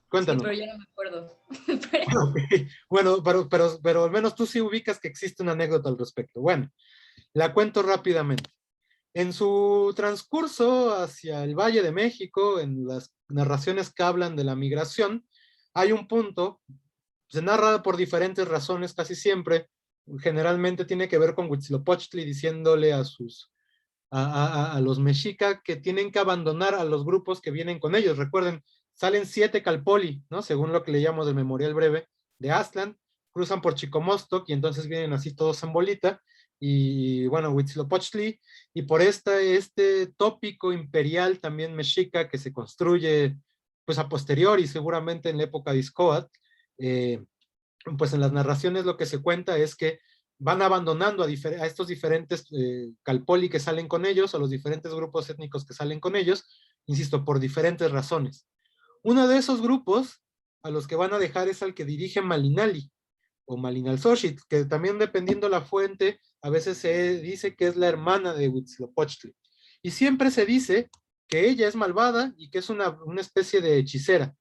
Cuéntanos. pero ya no me acuerdo. Ok. Bueno, pero al menos tú sí ubicas que existe una anécdota al respecto. Bueno, la cuento rápidamente. En su transcurso hacia el Valle de México, en las narraciones que hablan de la migración, hay un punto, se narra por diferentes razones casi siempre, generalmente tiene que ver con Huitzilopochtli diciéndole a los mexica que tienen que abandonar a los grupos que vienen con ellos. Recuerden, salen 7 calpoli, ¿no? Según lo que le llamo del Memorial Breve, de Aztlán, cruzan por Chicomostoc y entonces vienen así todos en bolita, y bueno, Huitzilopochtli, y por este tópico imperial también mexica que se construye pues a posteriori, seguramente en la época de Izcóatl, pues en las narraciones lo que se cuenta es que van abandonando a estos diferentes calpoli que salen con ellos, a los diferentes grupos étnicos que salen con ellos, insisto, por diferentes razones. Uno de esos grupos a los que van a dejar es al que dirige Malinali, o Malinalxoxitl, que también dependiendo la fuente, a veces se dice que es la hermana de Huitzilopochtli. Y siempre se dice que ella es malvada y que es una especie de hechicera.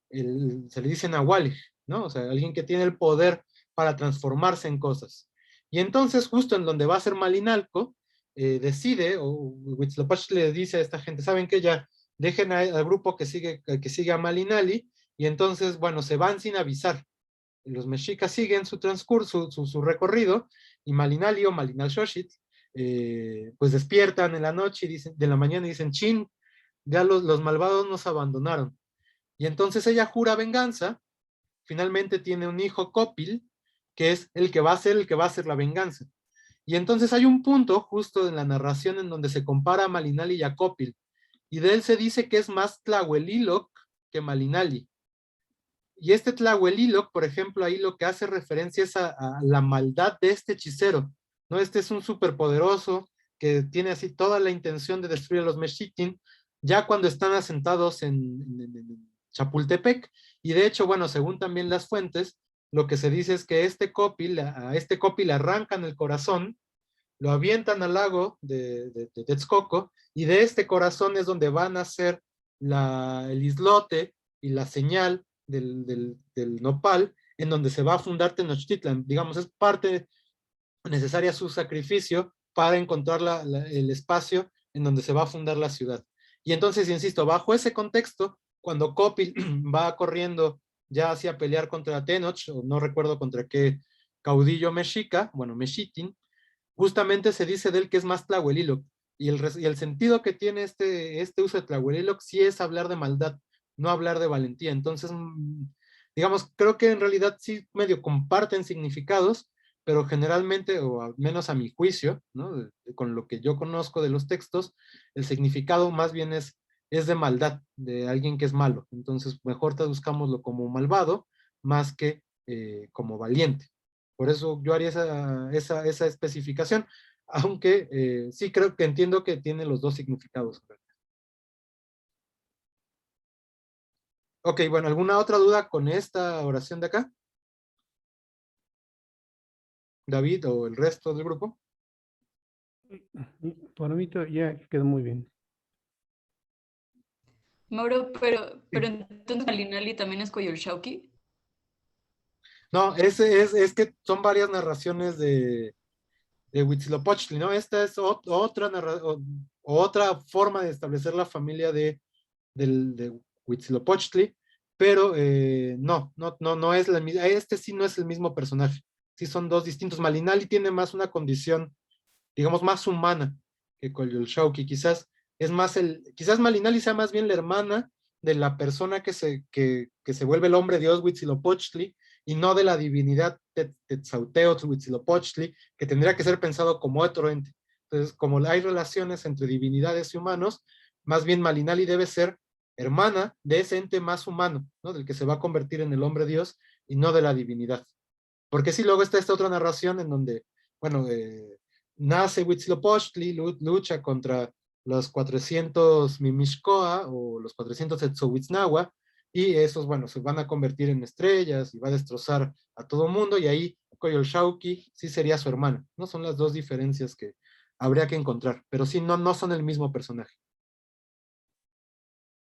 Se le dice Nahualj, ¿no? O sea, alguien que tiene el poder para transformarse en cosas. Y entonces, justo en donde va a ser Malinalco, decide, o Huitzilopochtli le dice a esta gente, ¿saben qué? Ya dejen al grupo que sigue a Malinali, y entonces, bueno, se van sin avisar. Los mexicas siguen su transcurso, su recorrido, y Malinali o Malinalxoxitl, pues despiertan en la noche y dicen, de la mañana y dicen, chin, ya los malvados nos abandonaron. Y entonces ella jura venganza, finalmente tiene un hijo, Copil, que es el que va a ser la venganza. Y entonces hay un punto justo en la narración en donde se compara a Malinali y a Copil, y de él se dice que es más Tlahueliloc que Malinali. Y este Tlahueliloc, por ejemplo, ahí lo que hace referencia es a la maldad de este hechicero, ¿no? Este es un superpoderoso que tiene así toda la intención de destruir a los mexiquín, ya cuando están asentados en Chapultepec. Y de hecho, bueno, según también las fuentes, lo que se dice es que a este Copil le arrancan el corazón, lo avientan al lago de Texcoco, y de este corazón es donde van a hacer el islote y la señal del nopal, en donde se va a fundar Tenochtitlan. Digamos, es parte necesaria su sacrificio para encontrar el espacio en donde se va a fundar la ciudad. Y entonces, insisto, bajo ese contexto, cuando Copil va corriendo ya hacia pelear contra Tenoch, o no recuerdo contra qué caudillo mexica, bueno, mexitin, justamente se dice de él que es más Tlahueliloc. Y el sentido que tiene este uso de Tlahueliloc sí es hablar de maldad, no hablar de valentía. Entonces, digamos, creo que en realidad sí medio comparten significados, pero generalmente, o al menos a mi juicio, ¿no? Con lo que yo conozco de los textos, el significado más bien es de maldad, de alguien que es malo. Entonces, mejor traduzcámoslo como malvado, más que como valiente. Por eso yo haría esa especificación, aunque sí creo que entiendo que tiene los dos significados. Ok, bueno, ¿alguna otra duda con esta oración de acá? David o el resto del grupo. Por mí ya quedó muy bien. Mauro, pero entonces Malinali también es Coyolxauhqui. No, es que son varias narraciones de Huitzilopochtli, ¿no? Esta es otra forma de establecer la familia de Huitzilopochtli, pero no es la misma, este sí no es el mismo personaje, sí son dos distintos. Malinali tiene más una condición, digamos, más humana que Coyolxauhqui, quizás Malinali sea más bien la hermana de la persona que se vuelve el hombre dios Huitzilopochtli, y no de la divinidad Tetzauteotl Huitzilopochtli, que tendría que ser pensado como otro ente. Entonces, como hay relaciones entre divinidades y humanos, más bien Malinali debe ser hermana de ese ente más humano, ¿no? Del que se va a convertir en el hombre dios, y no de la divinidad. Porque sí, luego está esta otra narración en donde, bueno, nace Huitzilopochtli, lucha contra los 400 Mimishkoa o los 400 Etzohuitznahua, y esos, bueno, se van a convertir en estrellas y va a destrozar a todo mundo, y ahí Coyolxauhqui sí sería su hermano, ¿no? Son las dos diferencias que habría que encontrar, pero sí, no son el mismo personaje.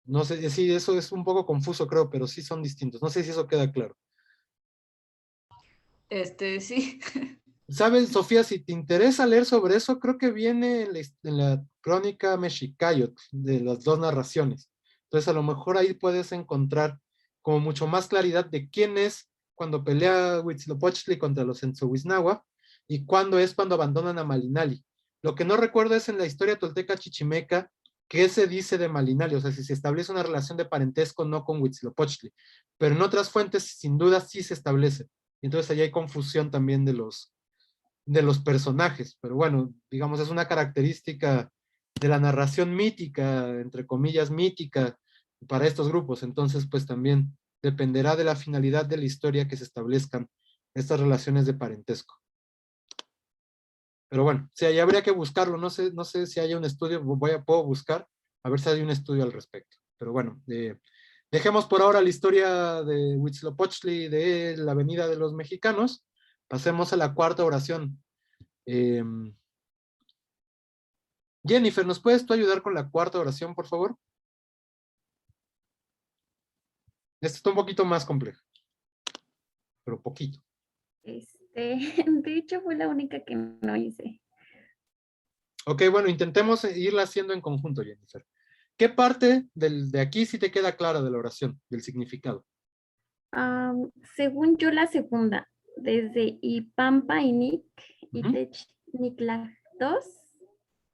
No sé, sí, eso es un poco confuso, creo, pero sí son distintos. No sé si eso queda claro. Sí. ¿Sabes, Sofía? Si te interesa leer sobre eso, creo que viene en la crónica Mexicayot de las dos narraciones. Entonces, a lo mejor ahí puedes encontrar como mucho más claridad de quién es cuando pelea Huitzilopochtli contra los Entzohuiznahua y cuando abandonan a Malinali. Lo que no recuerdo es en la historia tolteca chichimeca qué se dice de Malinali, o sea, si se establece una relación de parentesco no con Huitzilopochtli, pero en otras fuentes sin duda sí se establece. Entonces, ahí hay confusión también de los personajes, pero bueno, digamos, es una característica de la narración mítica, entre comillas, mítica, para estos grupos. Entonces, pues también dependerá de la finalidad de la historia que se establezcan estas relaciones de parentesco. Pero bueno, sí, ahí habría que buscarlo. No sé si hay un estudio, puedo buscar, a ver si hay un estudio al respecto. Pero bueno, dejemos por ahora la historia de Huitzilopochtli, de la Avenida de los Mexicanos. Pasemos a la cuarta oración. Jennifer, ¿nos puedes tú ayudar con la cuarta oración, por favor? Esta está un poquito más compleja, pero poquito. De hecho fue la única que no hice. Ok, bueno, intentemos irla haciendo en conjunto, Jennifer. ¿Qué parte de aquí sí te queda clara de la oración, del significado? Según yo, la segunda, desde Ipampa, Inic, Ujú. Itech, Niclactos,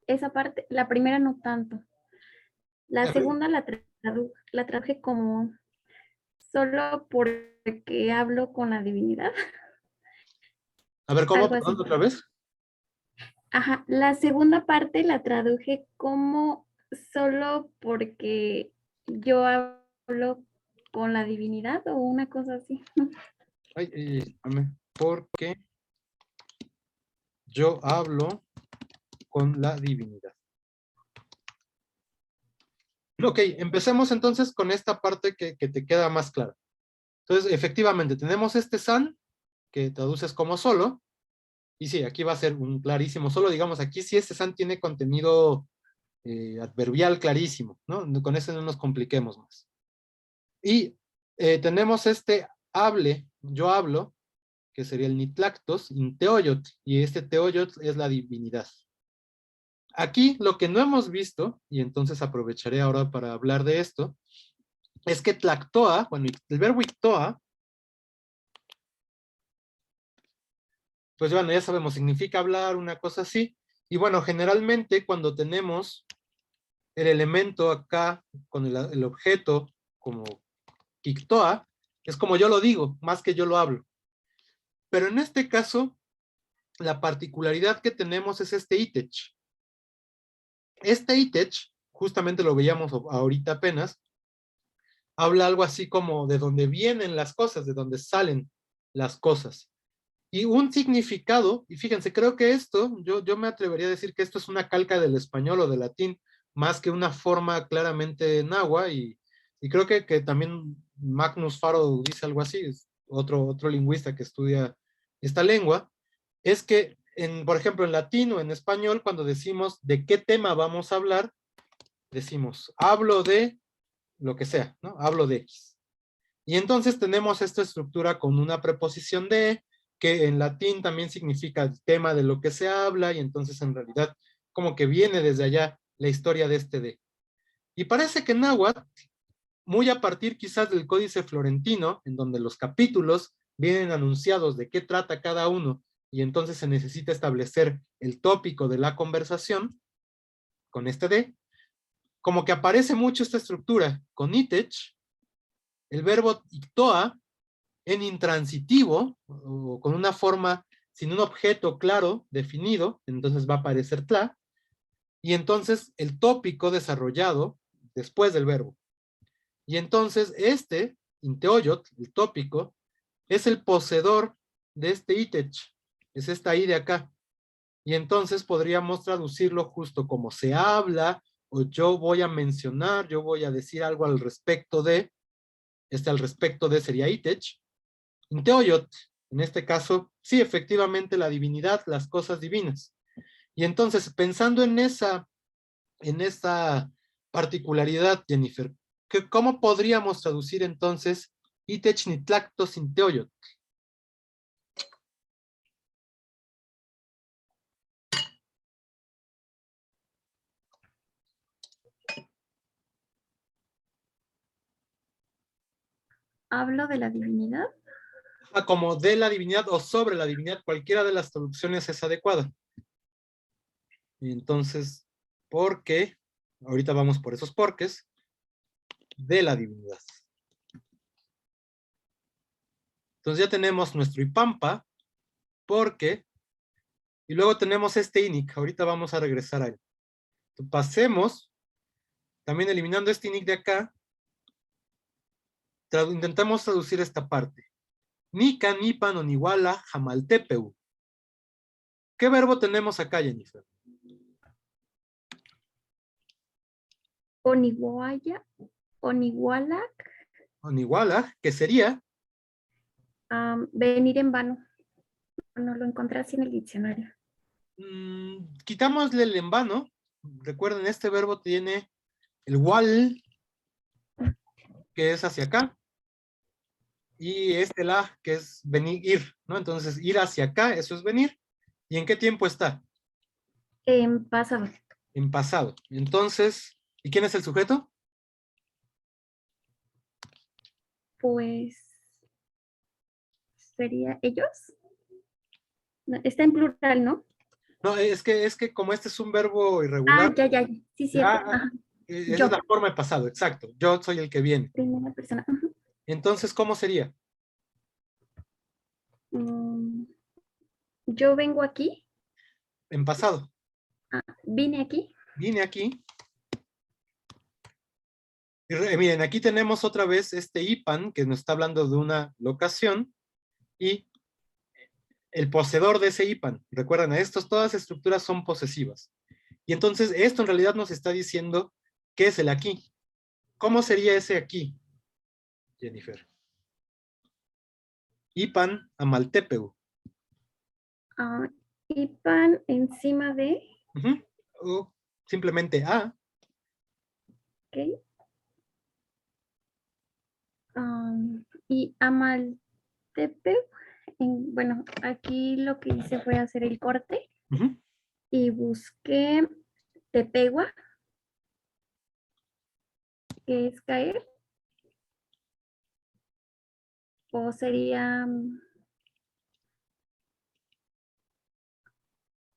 esa parte, la primera no tanto. La A ver, segunda la traduje como solo porque hablo con la divinidad, ¿cómo? algo Perdón, así. otra vez. Ajá, la segunda parte la traduje como solo porque yo hablo con la divinidad o una cosa así. Ay, espérame. Porque yo hablo con la divinidad. Ok, empecemos entonces con esta parte que te queda más clara. Entonces, efectivamente, tenemos este san, que traduces como solo, y sí, aquí va a ser un clarísimo solo, digamos, aquí sí este san tiene contenido adverbial clarísimo, ¿no? Con eso no nos compliquemos más. Y tenemos este hable, yo hablo, que sería el nitlactos, in teoyot, y este teoyot es la divinidad. Aquí lo que no hemos visto, y entonces aprovecharé ahora para hablar de esto, es que tlactoa, bueno, el verbo ictoa, pues bueno, ya sabemos, significa hablar, una cosa así, y bueno, generalmente cuando tenemos el elemento acá con el objeto como ictoa, es como yo lo digo, más que yo lo hablo. Pero en este caso, la particularidad que tenemos es este ITECH. Este ITECH, justamente lo veíamos ahorita apenas, habla algo así como de dónde vienen las cosas, de dónde salen las cosas. Y un significado, y fíjense, creo que esto, yo me atrevería a decir que esto es una calca del español o del latín, más que una forma claramente náhuatl, y creo que también Magnus Faro dice algo así, es otro lingüista que estudia esta lengua, es que, por ejemplo, en latín o en español, cuando decimos de qué tema vamos a hablar, decimos, hablo de lo que sea, ¿no? Hablo de X. Y entonces tenemos esta estructura con una preposición de, que en latín también significa el tema de lo que se habla, y entonces en realidad como que viene desde allá la historia de este de. Y parece que en náhuatl, muy a partir quizás del Códice Florentino, en donde los capítulos vienen anunciados de qué trata cada uno, y entonces se necesita establecer el tópico de la conversación, con este de, como que aparece mucho esta estructura, con ITECH, el verbo ictoa, en intransitivo, o con una forma sin un objeto claro, definido, entonces va a aparecer tla, y entonces el tópico desarrollado después del verbo. Y entonces este, inteoyot, el tópico, es el poseedor de este ITECH, es esta I de acá. Y entonces podríamos traducirlo justo como se habla, o yo voy a mencionar, yo voy a decir algo al respecto de, al respecto de sería ITECH. Inteoyot, en este caso, sí, efectivamente la divinidad, las cosas divinas. Y entonces, pensando en esa particularidad, Jennifer, ¿cómo podríamos traducir entonces ITECH nitlactos inteoyot? Hablo de la divinidad. Como de la divinidad o sobre la divinidad, cualquiera de las traducciones es adecuada. Y entonces, ¿por qué? Ahorita vamos por esos porques de la divinidad. Entonces ya tenemos nuestro ipampa, porque, y luego tenemos este inic, ahorita vamos a regresar a él. Entonces, pasemos, también eliminando este inic de acá, intentamos traducir esta parte. Nika, nipan, oniwala, jamaltepeu. ¿Qué verbo tenemos acá, Jennifer? Oniwaya, oniwalak, Oniwala, que sería, venir en vano. No lo encontré así en el diccionario. quitámosle el en vano. Recuerden, este verbo tiene el wal, que es hacia acá, y este la, que es venir, ir, ¿no? Entonces, ir hacia acá, eso es venir. ¿Y en qué tiempo está? En pasado. En pasado. Entonces, ¿y quién es el sujeto? Pues sería ellos. No, está en plural, ¿no? No, es que como este es un verbo irregular, Ya. Sí, cierto. Ajá. esa Yo. es la forma de pasado, exacto. Yo soy el que viene. Primera persona. Ajá. Entonces, ¿cómo sería? Yo vengo aquí. En pasado. Vine aquí. Vine aquí. Y miren, aquí tenemos otra vez este IPAN, que nos está hablando de una locación, y el poseedor de ese IPAN. Recuerden, todas estructuras son posesivas. Y entonces, esto en realidad nos está diciendo qué es el aquí. ¿Cómo sería ese aquí, Jennifer? IPAN amaltepeu. Ipan encima de. O simplemente A. Ok. Y Amaltepe. Bueno, aquí lo que hice fue hacer el corte y busqué Tepegua, que es caer, o sería,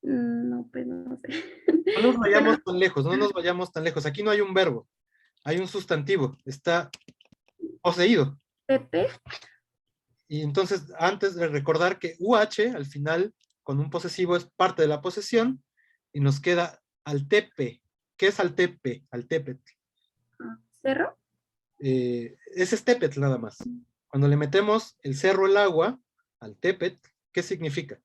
no, pues no sé. No nos vayamos tan lejos, no nos vayamos tan lejos. Aquí no hay un verbo, hay un sustantivo, está poseído. Pepe. Y entonces, antes de recordar que UH al final con un posesivo es parte de la posesión, y nos queda Altepe. ¿Qué es Altepe? Altepetl. ¿Cerro? Es Estepetl nada más. Cuando le metemos el cerro al agua, Altepetl, ¿qué significa?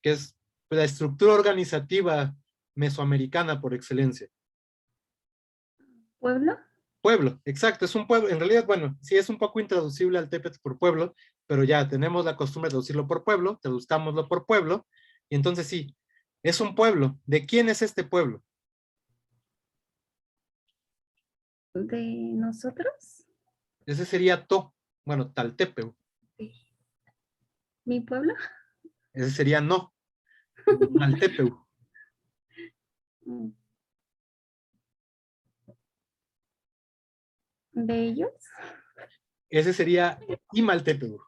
Que es la estructura organizativa mesoamericana por excelencia. ¿Pueblo? Pueblo, exacto, es un pueblo. En realidad, bueno, sí es un poco intraducible al Tepet por pueblo, pero ya tenemos la costumbre de traducirlo por pueblo, traduzcámoslo por pueblo, y entonces sí, es un pueblo. ¿De quién es este pueblo? ¿De nosotros? Ese sería To, bueno, Taltepeu. ¿Mi pueblo? Ese sería No, Taltepeu. Mm. ¿De ellos? Ese sería Imaltepeu.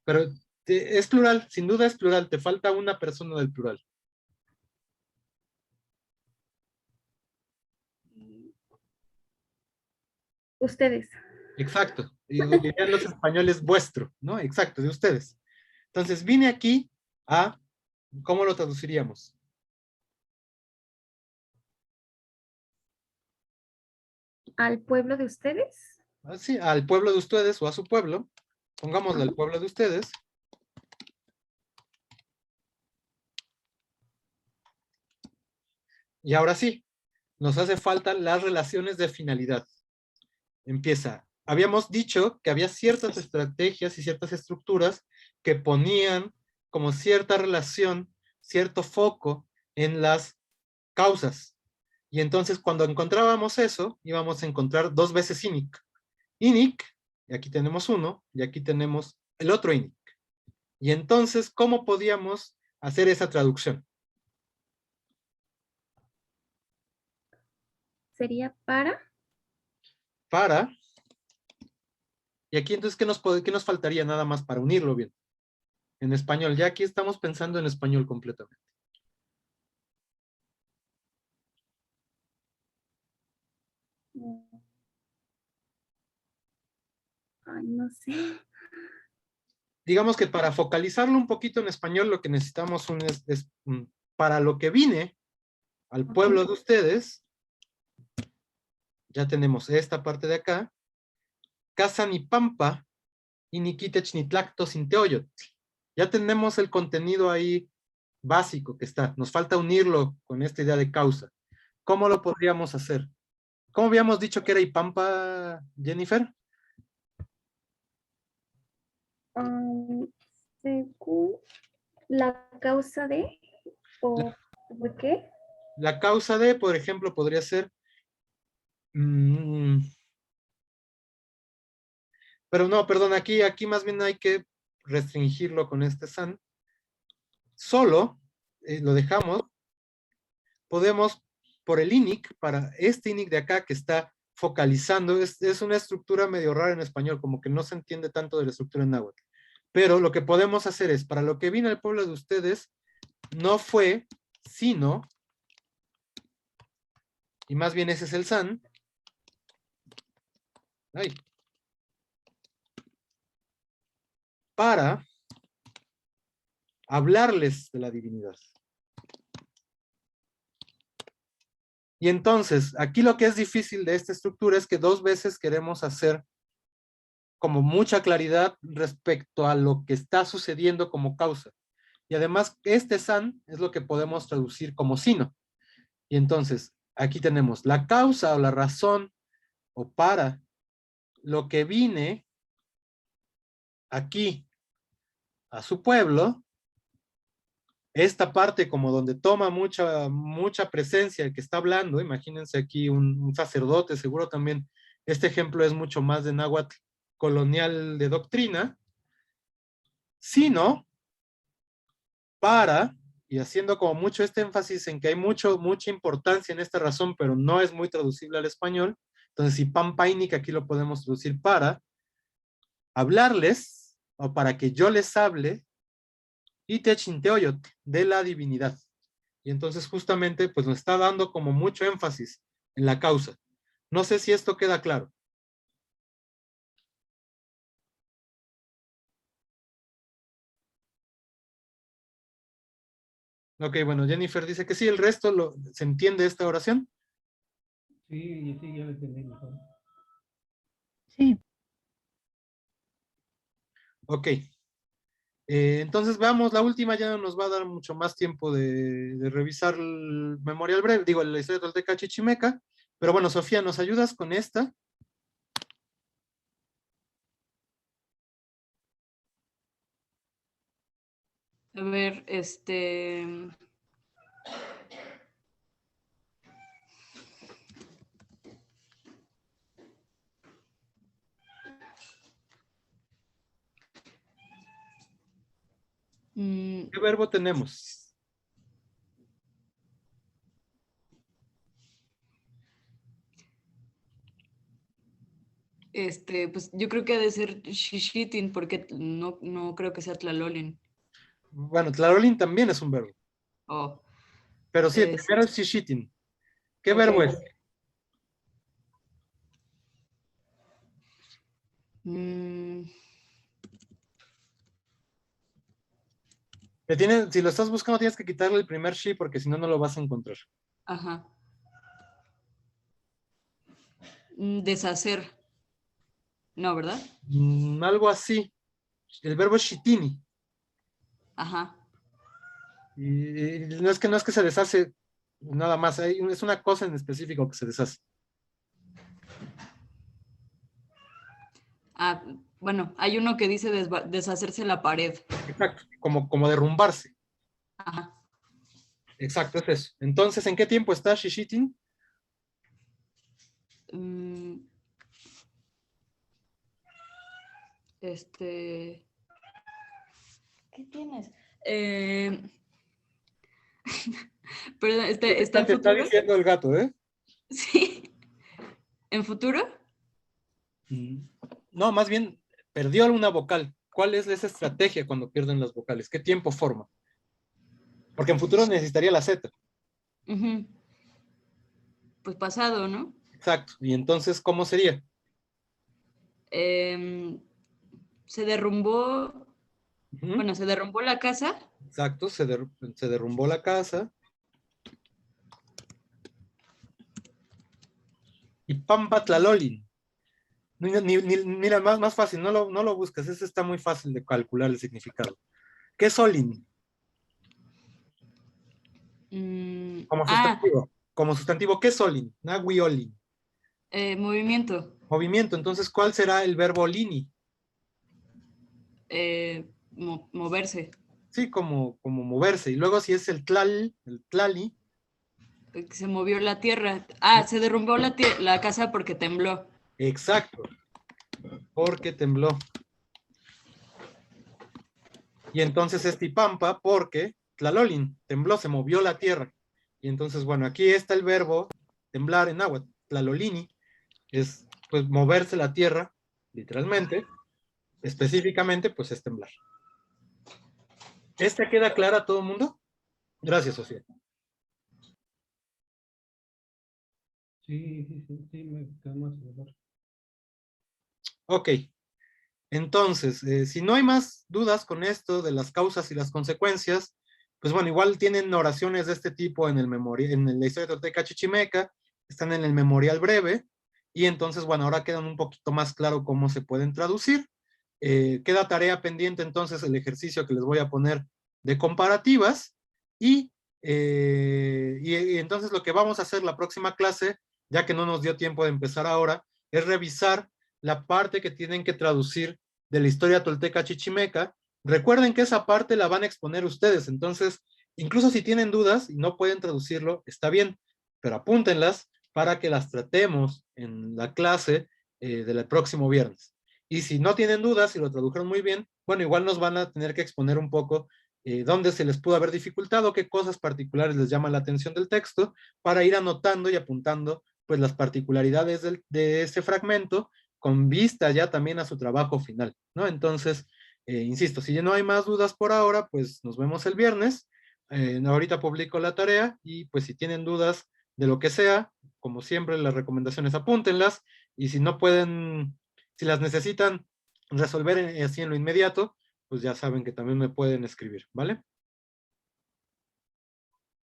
Pero es plural, sin duda es plural, te falta una persona del plural. Ustedes. Exacto, y dirían los españoles vuestro, ¿no? Exacto, de ustedes. Entonces vine aquí a, ¿cómo lo traduciríamos? ¿Al pueblo de ustedes? Sí, al pueblo de ustedes o a su pueblo, pongámosle al pueblo de ustedes. Y ahora sí, nos hace falta las relaciones de finalidad. Empieza. Habíamos dicho que había ciertas estrategias y ciertas estructuras que ponían como cierta relación, cierto foco en las causas. Y entonces cuando encontrábamos eso, íbamos a encontrar dos veces INIC. INIC, y aquí tenemos uno, y aquí tenemos el otro INIC. Y entonces, ¿cómo podíamos hacer esa traducción? ¿Sería para? Para, y aquí entonces, ¿qué nos faltaría nada más para unirlo bien? En español, ya aquí estamos pensando en español completamente. Ay, no sé. Digamos que para focalizarlo un poquito en español, lo que necesitamos para lo que vine al pueblo de ustedes, ya tenemos esta parte de acá, Casanipampa, Iniquitech Nitlacto Sinteoyot. Ya tenemos el contenido ahí básico que está. Nos falta unirlo con esta idea de causa. ¿Cómo lo podríamos hacer? ¿Cómo habíamos dicho que era Ipampa, Jennifer? Según la causa de, o por qué. La causa de, por ejemplo, podría ser... pero no, perdón, aquí más bien hay que restringirlo con este san. Solo, lo dejamos, podemos, por el INIC, para este INIC de acá que está focalizando, es una estructura medio rara en español, como que no se entiende tanto de la estructura en náhuatl. Pero lo que podemos hacer es, para lo que vino al pueblo de ustedes, no fue, sino, y más bien ese es el san, para hablarles de la divinidad. Y entonces, aquí lo que es difícil de esta estructura es que dos veces queremos hacer como mucha claridad respecto a lo que está sucediendo como causa. Y además, este san es lo que podemos traducir como sino. Y entonces, aquí tenemos la causa o la razón o para lo que vine aquí a su pueblo, esta parte como donde toma mucha presencia el que está hablando, imagínense aquí un sacerdote, seguro también, este ejemplo es mucho más de náhuatl colonial de doctrina, sino para, y haciendo como mucho este énfasis en que hay mucha importancia en esta razón, pero no es muy traducible al español, entonces si pampainik aquí lo podemos traducir para hablarles, o para que yo les hable, y techinteoyot, de la divinidad. Y entonces justamente pues nos está dando como mucho énfasis en la causa. No sé si esto queda claro. Ok, bueno, Jennifer dice que sí, el resto ¿se entiende esta oración? Sí, sí, ya lo entendí mejor. Sí. Ok. Entonces veamos, la última ya nos va a dar mucho más tiempo de revisar el memorial breve, digo, la historia tolteca chichimeca, pero bueno, Sofía, ¿nos ayudas con esta? A ver, ¿Qué verbo tenemos? pues yo creo que ha de ser Xixitl, porque no creo que sea Tlalolin. Bueno, tlalolin también es un verbo, Oh, pero sí, el es, primero es shishitin. ¿Qué ok. verbo es? Mm, Si lo estás buscando tienes que quitarle el primer shi porque si no, no lo vas a encontrar. ajá. Deshacer. No, ¿verdad? Algo así. El verbo es shitini. Ajá. Y no es que se deshace nada más, es una cosa en específico que se deshace. Ah, bueno, hay uno que dice deshacerse la pared. Exacto, como derrumbarse. Ajá. Exacto, es eso. Entonces, ¿en qué tiempo está Shishitin? Mm, ¿Qué tienes? Perdón, ¿está en Te está futuro? diciendo el gato, ¿eh? Sí. ¿En futuro? No, más bien, perdió alguna vocal. ¿Cuál es esa estrategia cuando pierden las vocales? ¿Qué tiempo forma? Porque en futuro necesitaría la Z. Ujú. Pues pasado, ¿no? Exacto. Y entonces, ¿cómo sería? Se derrumbó, Ujú. bueno, se derrumbó la casa. Exacto, se derrumbó la casa. Y Pampa Tlalolin. Mira, más fácil, no lo busques, ese está muy fácil de calcular el significado. ¿Qué es Olin? Como sustantivo. Como sustantivo, ¿qué es Olin? Nagui Olin. Movimiento. Movimiento, entonces, ¿cuál será el verbo lini? Moverse. Sí, como moverse. Y luego si es el tlali, Se movió la tierra. Se derrumbó la casa porque tembló. exacto, porque tembló. Y entonces es tipampa porque tlalolin, tembló, se movió la tierra. Y entonces, bueno, aquí está el verbo temblar en náhuatl, tlalolini, es pues moverse la tierra, literalmente, específicamente, pues es temblar. ¿Esta queda clara a todo el mundo? Gracias, Sofía. Sí, me quedó más mejor. Ok, entonces, si no hay más dudas con esto de las causas y las consecuencias, pues bueno, igual tienen oraciones de este tipo en la historia tolteca chichimeca, están en el memorial breve, y entonces, bueno, ahora quedan un poquito más claro cómo se pueden traducir. Queda tarea pendiente entonces el ejercicio que les voy a poner de comparativas, y entonces lo que vamos a hacer la próxima clase, ya que no nos dio tiempo de empezar ahora, es revisar la parte que tienen que traducir de la historia tolteca chichimeca. Recuerden que esa parte la van a exponer ustedes, entonces, incluso si tienen dudas y no pueden traducirlo, está bien, pero apúntenlas para que las tratemos en la clase del próximo viernes. Y si no tienen dudas, si lo tradujeron muy bien, bueno, igual nos van a tener que exponer un poco dónde se les pudo haber dificultado, qué cosas particulares les llaman la atención del texto, para ir anotando y apuntando pues las particularidades de este fragmento con vista ya también a su trabajo final, ¿no? Entonces, insisto, si ya no hay más dudas por ahora, pues nos vemos el viernes. Ahorita publico la tarea y pues si tienen dudas de lo que sea, como siempre las recomendaciones apúntenlas y si no pueden, si las necesitan resolver así en lo inmediato, pues ya saben que también me pueden escribir, ¿vale?